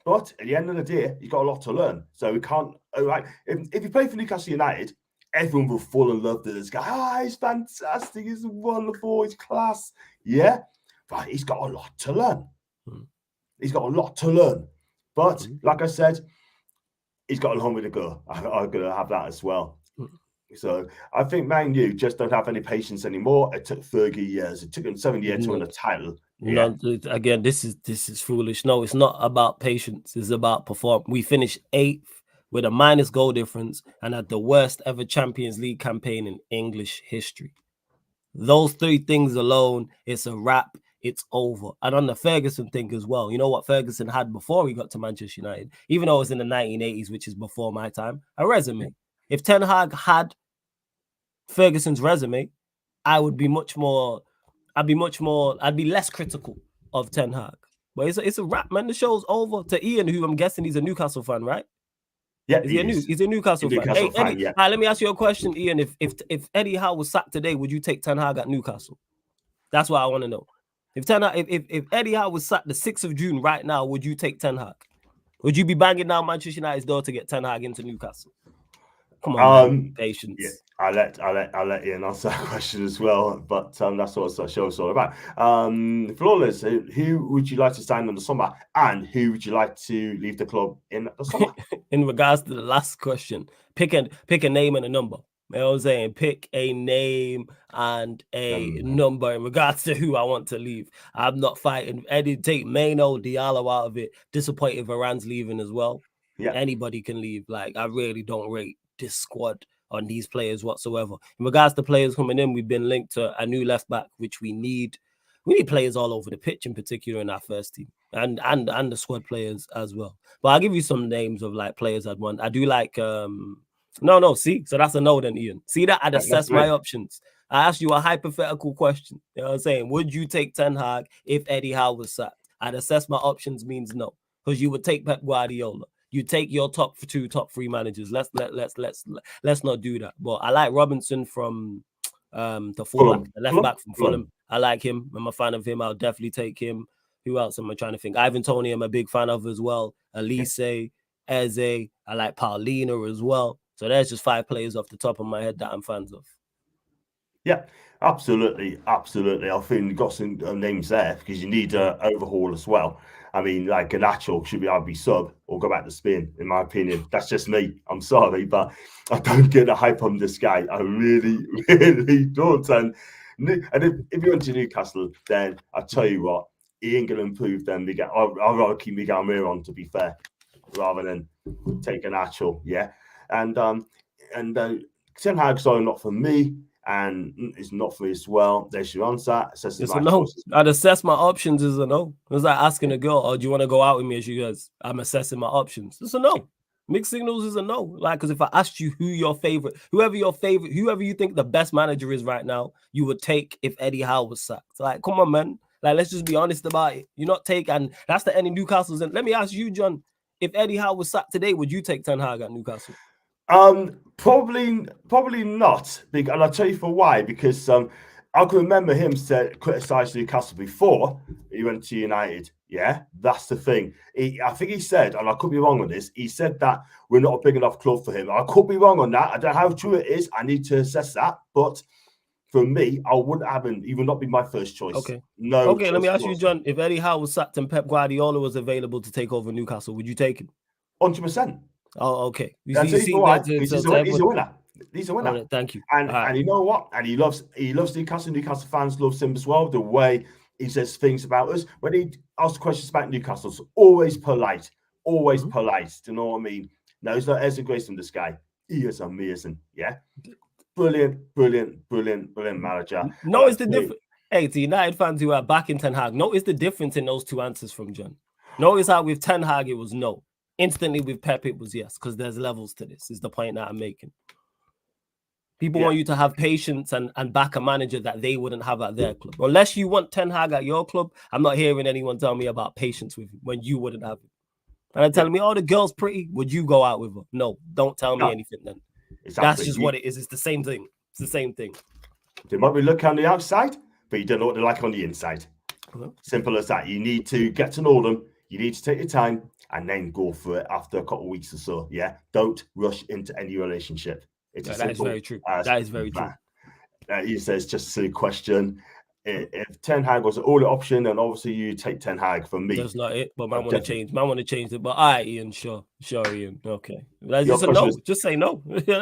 But at the end of the day, he's got a lot to learn. So we can't, right? If you play for Newcastle United, everyone will fall in love with this guy. He's fantastic. He's wonderful. He's class. Yeah. right, he's got a lot to learn. He's got a lot to learn. But like I said, he's got a long way to go. I'm going to have that as well. So I think Man U just don't have any patience anymore. It took Fergie years. It took him 7 years to win a title. No, again, this is foolish. No, it's not about patience. It's about perform. We finished 8th with a minus goal difference and had the worst ever Champions League campaign in English history. Those 3 things alone, it's a wrap. It's over. And on the Ferguson thing as well, you know what Ferguson had before he got to Manchester United, even though it was in the 1980s, which is before my time, a resume. If Ten Hag had Ferguson's resume, I'd be less critical of Ten Hag. But it's a wrap, man. The show's over. To Ian, who I'm guessing he's a Newcastle fan, right? Yeah, he's a Newcastle fan. Hey, Eddie, yeah. Let me ask you a question, Ian. If Eddie Howe was sacked today, would you take Ten Hag at Newcastle? That's what I want to know. If Eddie Howe was sacked the 6th of June right now, would you take Ten Hag? Would you be banging down Manchester United's door to get Ten Hag into Newcastle? Come on, man. Patience. Yeah, I'll let Ian answer that question as well. But that's what the show's all about. Flawless, who would you like to sign in the summer, and who would you like to leave the club in the summer? In regards to the last question, pick a name and a number. You know what I'm saying? Pick a name and a number in regards to who I want to leave. I'm not fighting. Eddie, take Maino, Diallo out of it. Disappointed Varane's leaving as well. Yeah. Anybody can leave. Like, I really don't rate this squad on these players whatsoever. In regards to players coming in, we've been linked to a new left back, which we need. We need players all over the pitch, in particular in our first team, and the squad players as well. But I'll give you some names of like players I'd want. I do like see, so that's a no then, Ian. See that? I'd assess my options. I asked you a hypothetical question. You know what I'm saying? Would you take Ten Hag if Eddie Howe was sacked? I'd assess my options means no, because you would take Pep Guardiola. You take your top 2, top 3 managers. Let's not do that. But I like Robinson from the fullback, the left back from Fulham. I like him. I'm a fan of him. I'll definitely take him. Who else am I trying to think? Ivan Toney, I'm a big fan of as well. Elise, Eze. I like Paulina as well. So there's just 5 players off the top of my head that I'm fans of. Yeah, absolutely. I think you got some names there because you need an overhaul as well. I mean, like Garnacho should either be sub or go back to Spain, in my opinion. That's just me. I'm sorry, but I don't get the hype on this guy. I really, really don't. And if you went to Newcastle, then I tell you what, he ain't going to improve them. I'd rather keep Miguel Mir on, to be fair, rather than take Garnacho. Yeah, and Ten Hag's not for me. And it's not for me as well. There's your answer. It's a no. I'd assess my options as a no. It's like asking a girl, "Oh, do you want to go out with me?" As you guys, I'm assessing my options. It's a no. Mixed signals is a no. Like, because if I asked you whoever you think the best manager is right now, you would take if Eddie Howe was sacked. Like, come on, man. Like, let's just be honest about it. You're not and that's the end of Newcastle's. And let me ask you, John, if Eddie Howe was sacked today, would you take Ten Hag at Newcastle? Probably not. And I'll tell you for why. Because I can remember him criticizing Newcastle before he went to United. Yeah, that's the thing. I think he said, and I could be wrong on this, he said that we're not a big enough club for him. I could be wrong on that. I don't know how true it is. I need to assess that. But for me, I wouldn't have him. He would not be my first choice. Okay. No. Okay, let me ask you, John. If Eddie Howe was sacked and Pep Guardiola was available to take over Newcastle, would you take him? 100%. Oh, okay. He's a winner. He's a winner. Right, thank you. And you know what? And he loves Newcastle. Newcastle fans love him as well. The way he says things about us. When he asks questions about Newcastle, it's always polite. Always polite. Do you know what I mean? No, he's not as aggressive as this guy. He is amazing. Yeah. Brilliant manager. No, it's the difference. Hey, to United fans who are backing Ten Hag, notice the difference in those 2 answers from John. Notice how with Ten Hag it was no. Instantly with Pep, it was yes, because there's levels to this, is the point that I'm making. People want you to have patience and back a manager that they wouldn't have at their club. Unless you want Ten Hag at your club, I'm not hearing anyone tell me about patience with you when you wouldn't have it. And they're telling me, oh, the girl's pretty. Would you go out with her? No, don't tell me anything then. Exactly. That's just what it is. It's the same thing. It's the same thing. They might be looking on the outside, but you don't know what they're like on the inside. Simple as that. You need to get to know them. You need to take your time and then go for it after a couple of weeks or so. Yeah. Don't rush into any relationship. That is very true. That is very true. He says just a silly question. If Ten Hag was the only option, then obviously you take Ten Hag from me. That's not it. But man want to change. Man want to change it. But all right, Ian. Sure, Ian. Okay. Like, just a no. Just say no.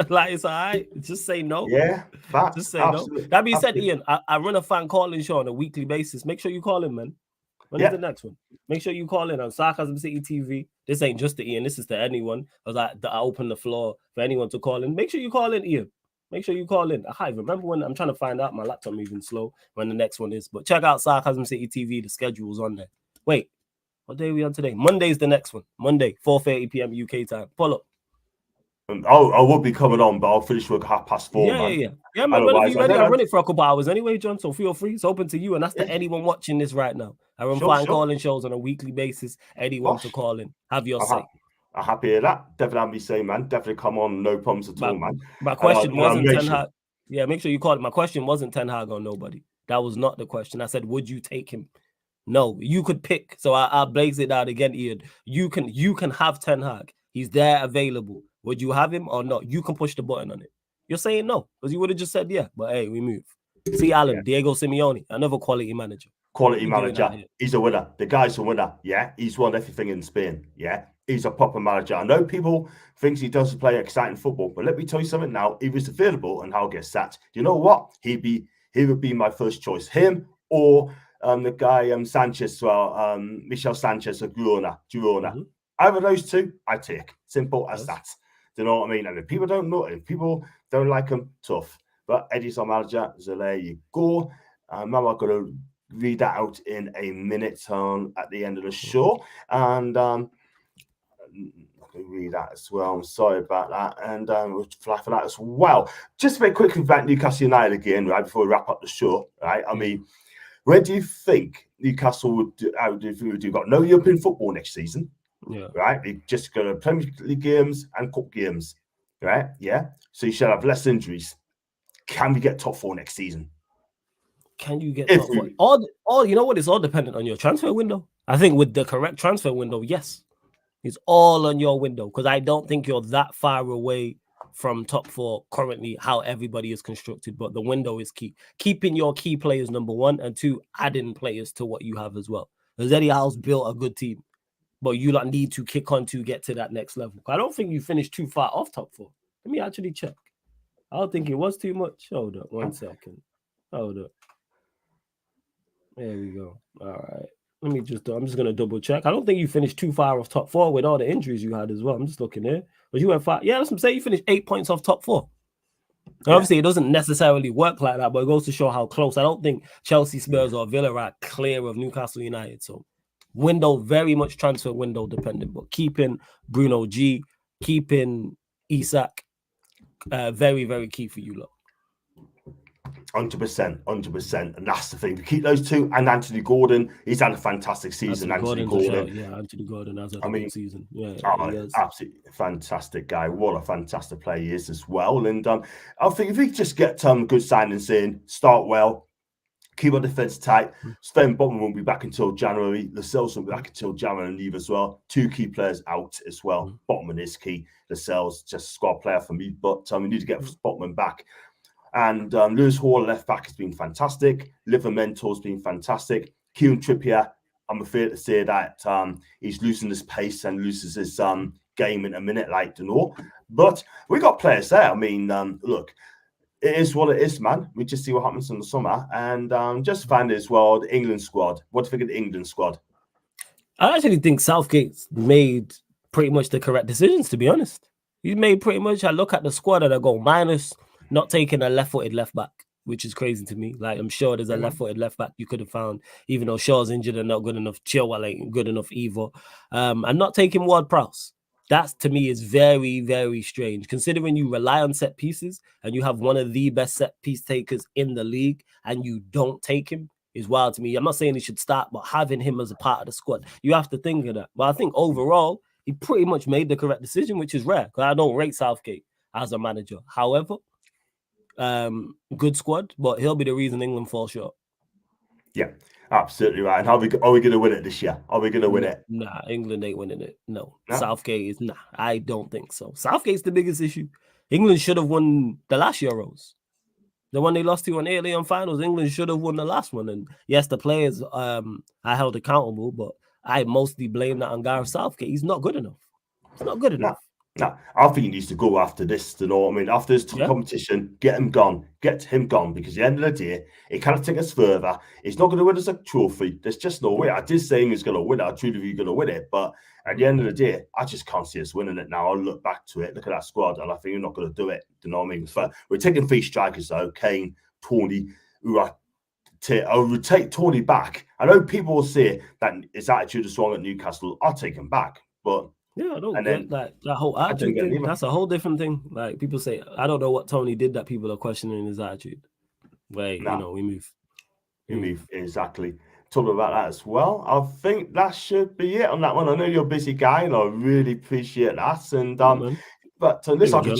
Like, it's all right. Just say no. Yeah, facts. Just say no. That being said, Ian, I run a fan calling show on a weekly basis. Make sure you call in, man. When is the next one? Make sure you call in on Sarcasm City TV. This ain't just to Ian. This is to anyone. I open the floor for anyone to call in. Make sure you call in, Ian. Make sure you call in. I remember when I'm trying to find out, my laptop moving slow when the next one is. But check out Sarcasm City TV. The schedule's on there. Wait, what day are we on today? Monday's the next one. Monday, 4:30 p.m. UK time. Pull up. I will be coming on, but I'll finish work 4:30. Yeah, man. Whenever you're ready, I'll run it for a couple hours anyway, John. So feel free. It's open to you. And that's to anyone watching this right now. I run fan calling shows on a weekly basis. Anyone to call in. Have your say. I'm happy with that. Definitely have me say, man. Definitely come on. No problems at all, man. My question wasn't Ten Hag. Yeah, make sure you call it. My question wasn't Ten Hag or nobody. That was not the question. I said, would you take him? No, you could pick. So I'll blaze it out again, Ian. You can have Ten Hag. He's there available. Would you have him or not? You can push the button on it. You're saying no, because you would have just said yeah. But hey, we move. See Alan, Diego Simeone, another quality manager. Quality manager. He's a winner. The guy's a winner. Yeah, he's won everything in Spain. Yeah, he's a proper manager. I know people think he doesn't play exciting football, but let me tell you something now. He was available and how get sacked. You know what? He would be my first choice. Him or the guy Sanchez, Michel Sanchez or Girona. Either of those two, I take. Simple as that. Do you know what I mean? And if people don't know, if people don't like him, tough. But Eddie's our manager, so there you go. I'm going to read that out in a minute at the end of the show. And I can read that as well. I'm sorry about that. And we'll fly for that as well. Just very quickly about Newcastle United again, right, before we wrap up the show, right? I mean, where do you think Newcastle would do? How do you think we've got no European football next season? Yeah. Right. They just go to Premier League games and cup games. Right. Yeah. So you should have less injuries. Can we get top 4 next season? Can you get top 4? All you know what? It's all dependent on your transfer window. I think with the correct transfer window, yes, it's all on your window because I don't think you're that far away from top 4 currently. How everybody is constructed, but the window is key. Keeping your key players number 1 and 2, adding players to what you have as well. Because Eddie Howe's built a good team. But you don't need to kick on to get to that next level. I don't think you finished too far off top 4. Let me actually check. I don't think it was too much. Hold up 1 second. Hold up. There we go. All right. I'm just going to double check. I don't think you finished too far off top 4 with all the injuries you had as well. I'm just looking here. But you went 5. Yeah, that's what I'm saying. You finished 8 points off top 4. Yeah. Obviously, it doesn't necessarily work like that, but it goes to show how close. I don't think Chelsea, Spurs, or Villa are clear of Newcastle United. So window, very much transfer window dependent, but keeping Bruno G, keeping Isak, very, very key for you lot. 100%. And that's the thing. To keep those two and Anthony Gordon, he's had a fantastic season. Anthony Gordon. Yeah, Anthony Gordon has had a good season. Yeah, absolutely fantastic guy. What a fantastic player he is as well. And I think if we just get good signings in, start well, keep our defense tight. Sven Botman won't be back until January. Lascelles won't be back until January and leave as well. 2 key players out as well. Botman is key. Lascelles just a squad player for me, but we need to get Botman back. And Lewis Hall, left back, has been fantastic. Livermento's been fantastic. Kieran Trippier, I'm afraid to say that he's losing his pace and loses his game in a minute, But we got players there. I mean, look. It is what it is, man. We just see what happens in the summer. And just find it as well, the England squad. What do you think of the England squad? I actually think Southgate's made pretty much the correct decisions, to be honest. He's made pretty much, I look at the squad and I go, minus not taking a left-footed left back, which is crazy to me. Like, I'm sure there's a left-footed left back you could have found, even though Shaw's injured and not good enough. Chilwell ain't good enough either. And not taking Ward-Prowse. That, to me, is very, very strange, considering you rely on set pieces and you have one of the best set piece takers in the league and you don't take him is wild to me. I'm not saying he should start, but having him as a part of the squad, you have to think of that. But I think overall, he pretty much made the correct decision, which is rare because I don't rate Southgate as a manager. However, good squad, but he'll be the reason England falls short. Yeah. Absolutely right. And are we going to win it this year? Are we going to win it? Nah, England ain't winning it. No. Southgate is I don't think so. Southgate's the biggest issue. England should have won the last Euros. The one they lost to in Italy on finals, England should have won the last one. And yes, the players I held accountable, but I mostly blame that on Gareth Southgate. He's not good enough. He's not good enough. No, I think he needs to go after this. You know what I mean? After this competition, get him gone. Get him gone, because at the end of the day, it cannot take us further. He's not going to win us a trophy. There's just no way. I did say he's going to win it. I truly believe he's going to win it. But at the end of the day, I just can't see us winning it now. I'll look back to it, look at that squad, and I think we're not going to do it. You know what I mean? But we're taking 3 strikers, though, Kane, Tony, who I would take Tony back. I know people will say that his attitude is wrong at Newcastle. I'll take him back. But yeah, I don't get that whole attitude thing. That's a whole different thing. Like people say, I don't know what Tony did that people are questioning his attitude. Wait, we move. We move, exactly. Talk about that as well. I think that should be it on that one. I know you're a busy guy, and I really appreciate that. And but listen, I could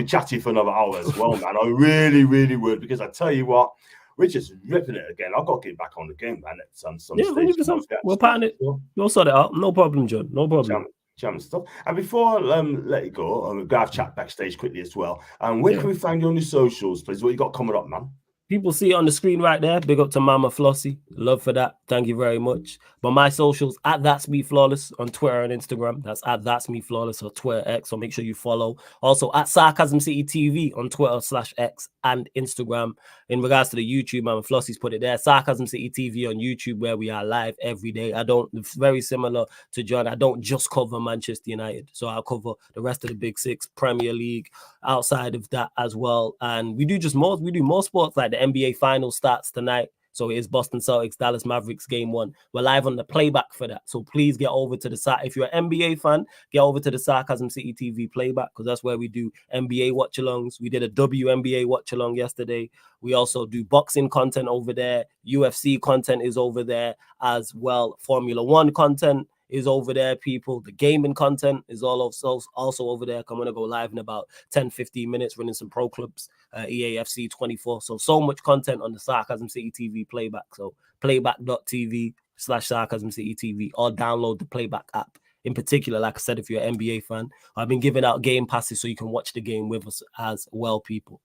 chat to you for another hour as well, man. I really, really would, because I tell you what, we're just ripping it again. I've got to get back on the game, man. At some stage. 100%. We'll pattern it. We'll sort it out. No problem, John. No problem. Jam stuff. And before I let you go, we're going to chat backstage quickly as well. Where can we find you on your socials, please? What you got coming up, man? People see it on the screen right there. Big up to Mama Flossie. Love for that. Thank you very much. But my socials, at That's Me Flawless on Twitter and Instagram. That's at That's Me Flawless or Twitter X. So make sure you follow. Also at Sarcasm City TV on Twitter/X and Instagram. In regards to the YouTube, Mama Flossie's put it there. Sarcasm City TV on YouTube, where we are live every day. Very similar to John, I don't just cover Manchester United. So I'll cover the rest of the Big Six, Premier League, outside of that as well. And we do more sports, like the NBA final starts tonight. So it is Boston Celtics, Dallas Mavericks game 1. We're live on the playback for that. So please get over to the if you're an NBA fan, get over to the Sarcasm City TV playback, because that's where we do NBA watch-alongs. We did a WNBA watch-along yesterday. We also do boxing content over there. UFC content is over there as well. Formula 1 content is over there, people. The gaming content is also over there. I'm going to go live in about 10-15 minutes, running some pro clubs, EAFC 24. So much content on the Sarcasm City TV playback. So playback.tv/Sarcasm City TV, or download the playback app. In particular, like I said, if you're an NBA fan, I've been giving out game passes so you can watch the game with us as well, people.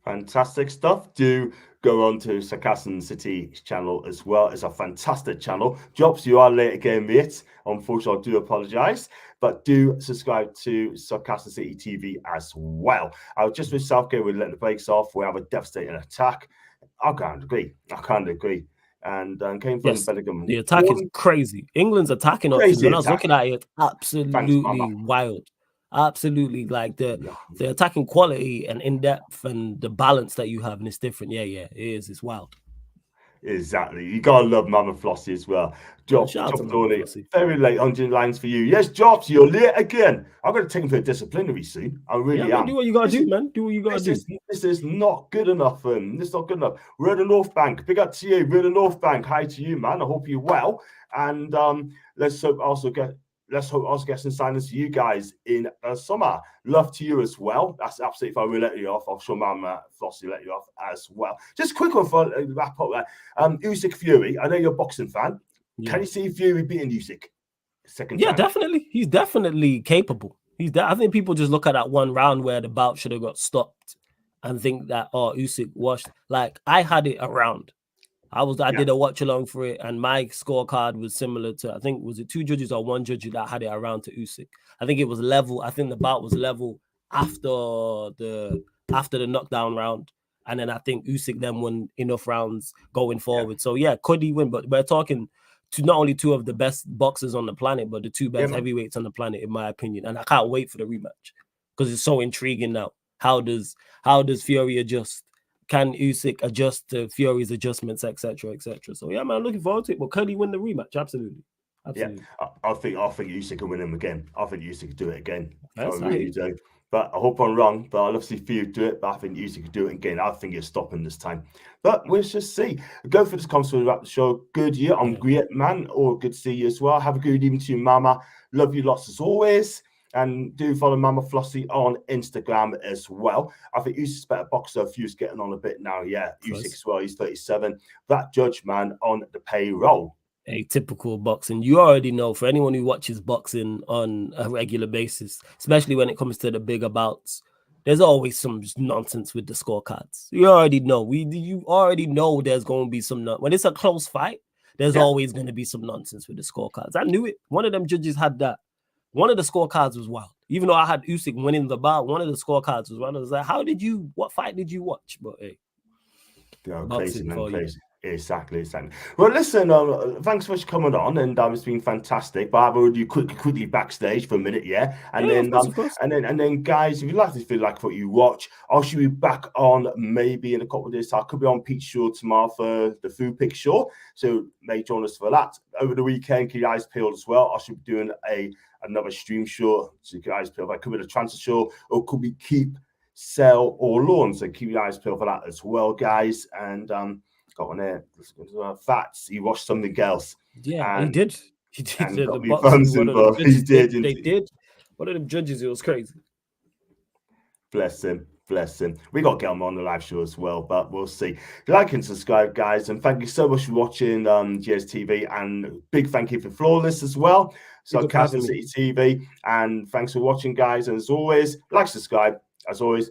Fantastic stuff. Do go on to Sarcasm City's channel as well. It's a fantastic channel. Jobs, you are late again, mate. Unfortunately, I do apologise. But do subscribe to Sarcasm City TV as well. I was just with Southgate, we're letting the brakes off. We have a devastating attack. I can't agree. And came from Bellingham. The attack is crazy. England's attacking options. When I was looking at it, absolutely wild. Absolutely, like the attacking quality and in depth and the balance that you have, and it's different. Yeah, it is. It's wild. Exactly. You gotta love Mama Flossie as well. Jobs, very late 100 lines for you. Yes, Jobs, you're late again. I'm gonna take him for a disciplinary soon. I really am. Do what you gotta do, man. Do what you gotta do. This is not good enough. This is not good enough. We're at the North Bank. Big up to you. We're at the North Bank. Hi to you, man. I hope you're well. And let's hope also get some signings to you guys in the summer. Love to you as well. That's absolutely fine. We'll let you off. I'll show Mama Flossie let you off as well. Just a quick one for wrap up there. Usyk Fury. I know you're a boxing fan. Yeah. Can you see Fury beating Usyk? Second time? Definitely. He's definitely capable. I think people just look at that one round where the bout should have got stopped and think that Usyk washed. Like, I had it around. I did a watch along for it, and my scorecard was similar to, I think, was it 2 judges or 1 judge that had it around to Usyk? I think it was level. I think the bout was level after the knockdown round, and then I think Usyk then won enough rounds going forward. Yeah. So could he win? But we're talking to not only 2 of the best boxers on the planet, but the 2 best heavyweights on the planet, in my opinion. And I can't wait for the rematch because it's so intriguing now. How does Fury adjust? Can Usyk adjust to Fury's adjustments, etc., etc.? So man, I'm looking forward to it. But can he win the rematch? Absolutely. Yeah, I think Usyk can win him again. I think Usyk can do it again. I really do. But I hope I'm wrong. But I'd love to see Fury do it. But I think Usyk can do it again. I think he's stopping this time. But we'll just see. Go for this comments to wrap the show. Good year. I'm great, man. Good to see you as well. Have a good evening to you, Mama. Love you lots as always. And do follow Mama Flossie on Instagram as well. I think Usyk's better boxer. Few's getting on a bit now. Yeah, Usyk as well. He's 37. That judge, man, on the payroll. A typical boxing. You already know, for anyone who watches boxing on a regular basis, especially when it comes to the bigger bouts, there's always some nonsense with the scorecards. You already know. You already know there's going to be some when it's a close fight. There's always going to be some nonsense with the scorecards. I knew it. One of them judges had that. One of the scorecards was wild. Even though I had Usyk winning the bout, one of the scorecards was wild. I was like, what fight did you watch? But hey, crazy, man, crazy. Exactly. Well, listen, thanks so much for coming on, and it's been fantastic. But I will do quickly backstage for a minute, yeah, and then of course. and then, guys, if you like to feel like what you watch, I should be back on maybe in a couple of days. I could be on Pete's show tomorrow for the Food Pick Show, so may join us for that over the weekend. Keep your eyes peeled as well. I should be doing another stream show, so keep your eyes peeled. It could be the transfer show, or could be keep, sell, or lawn. So keep your eyes peeled for that as well, guys, and got one there. Facts. He watched something else. Yeah, he did. He did. And got the me boxing, bouncing, he did. They did. One of them judges, it was crazy. Bless him. We got to get him on the live show as well, but we'll see. Like and subscribe, guys, and thank you so much for watching GSTV, and big thank you for Flawless as well. Sarcasm City TV, and thanks for watching, guys. And as always, like, subscribe. As always,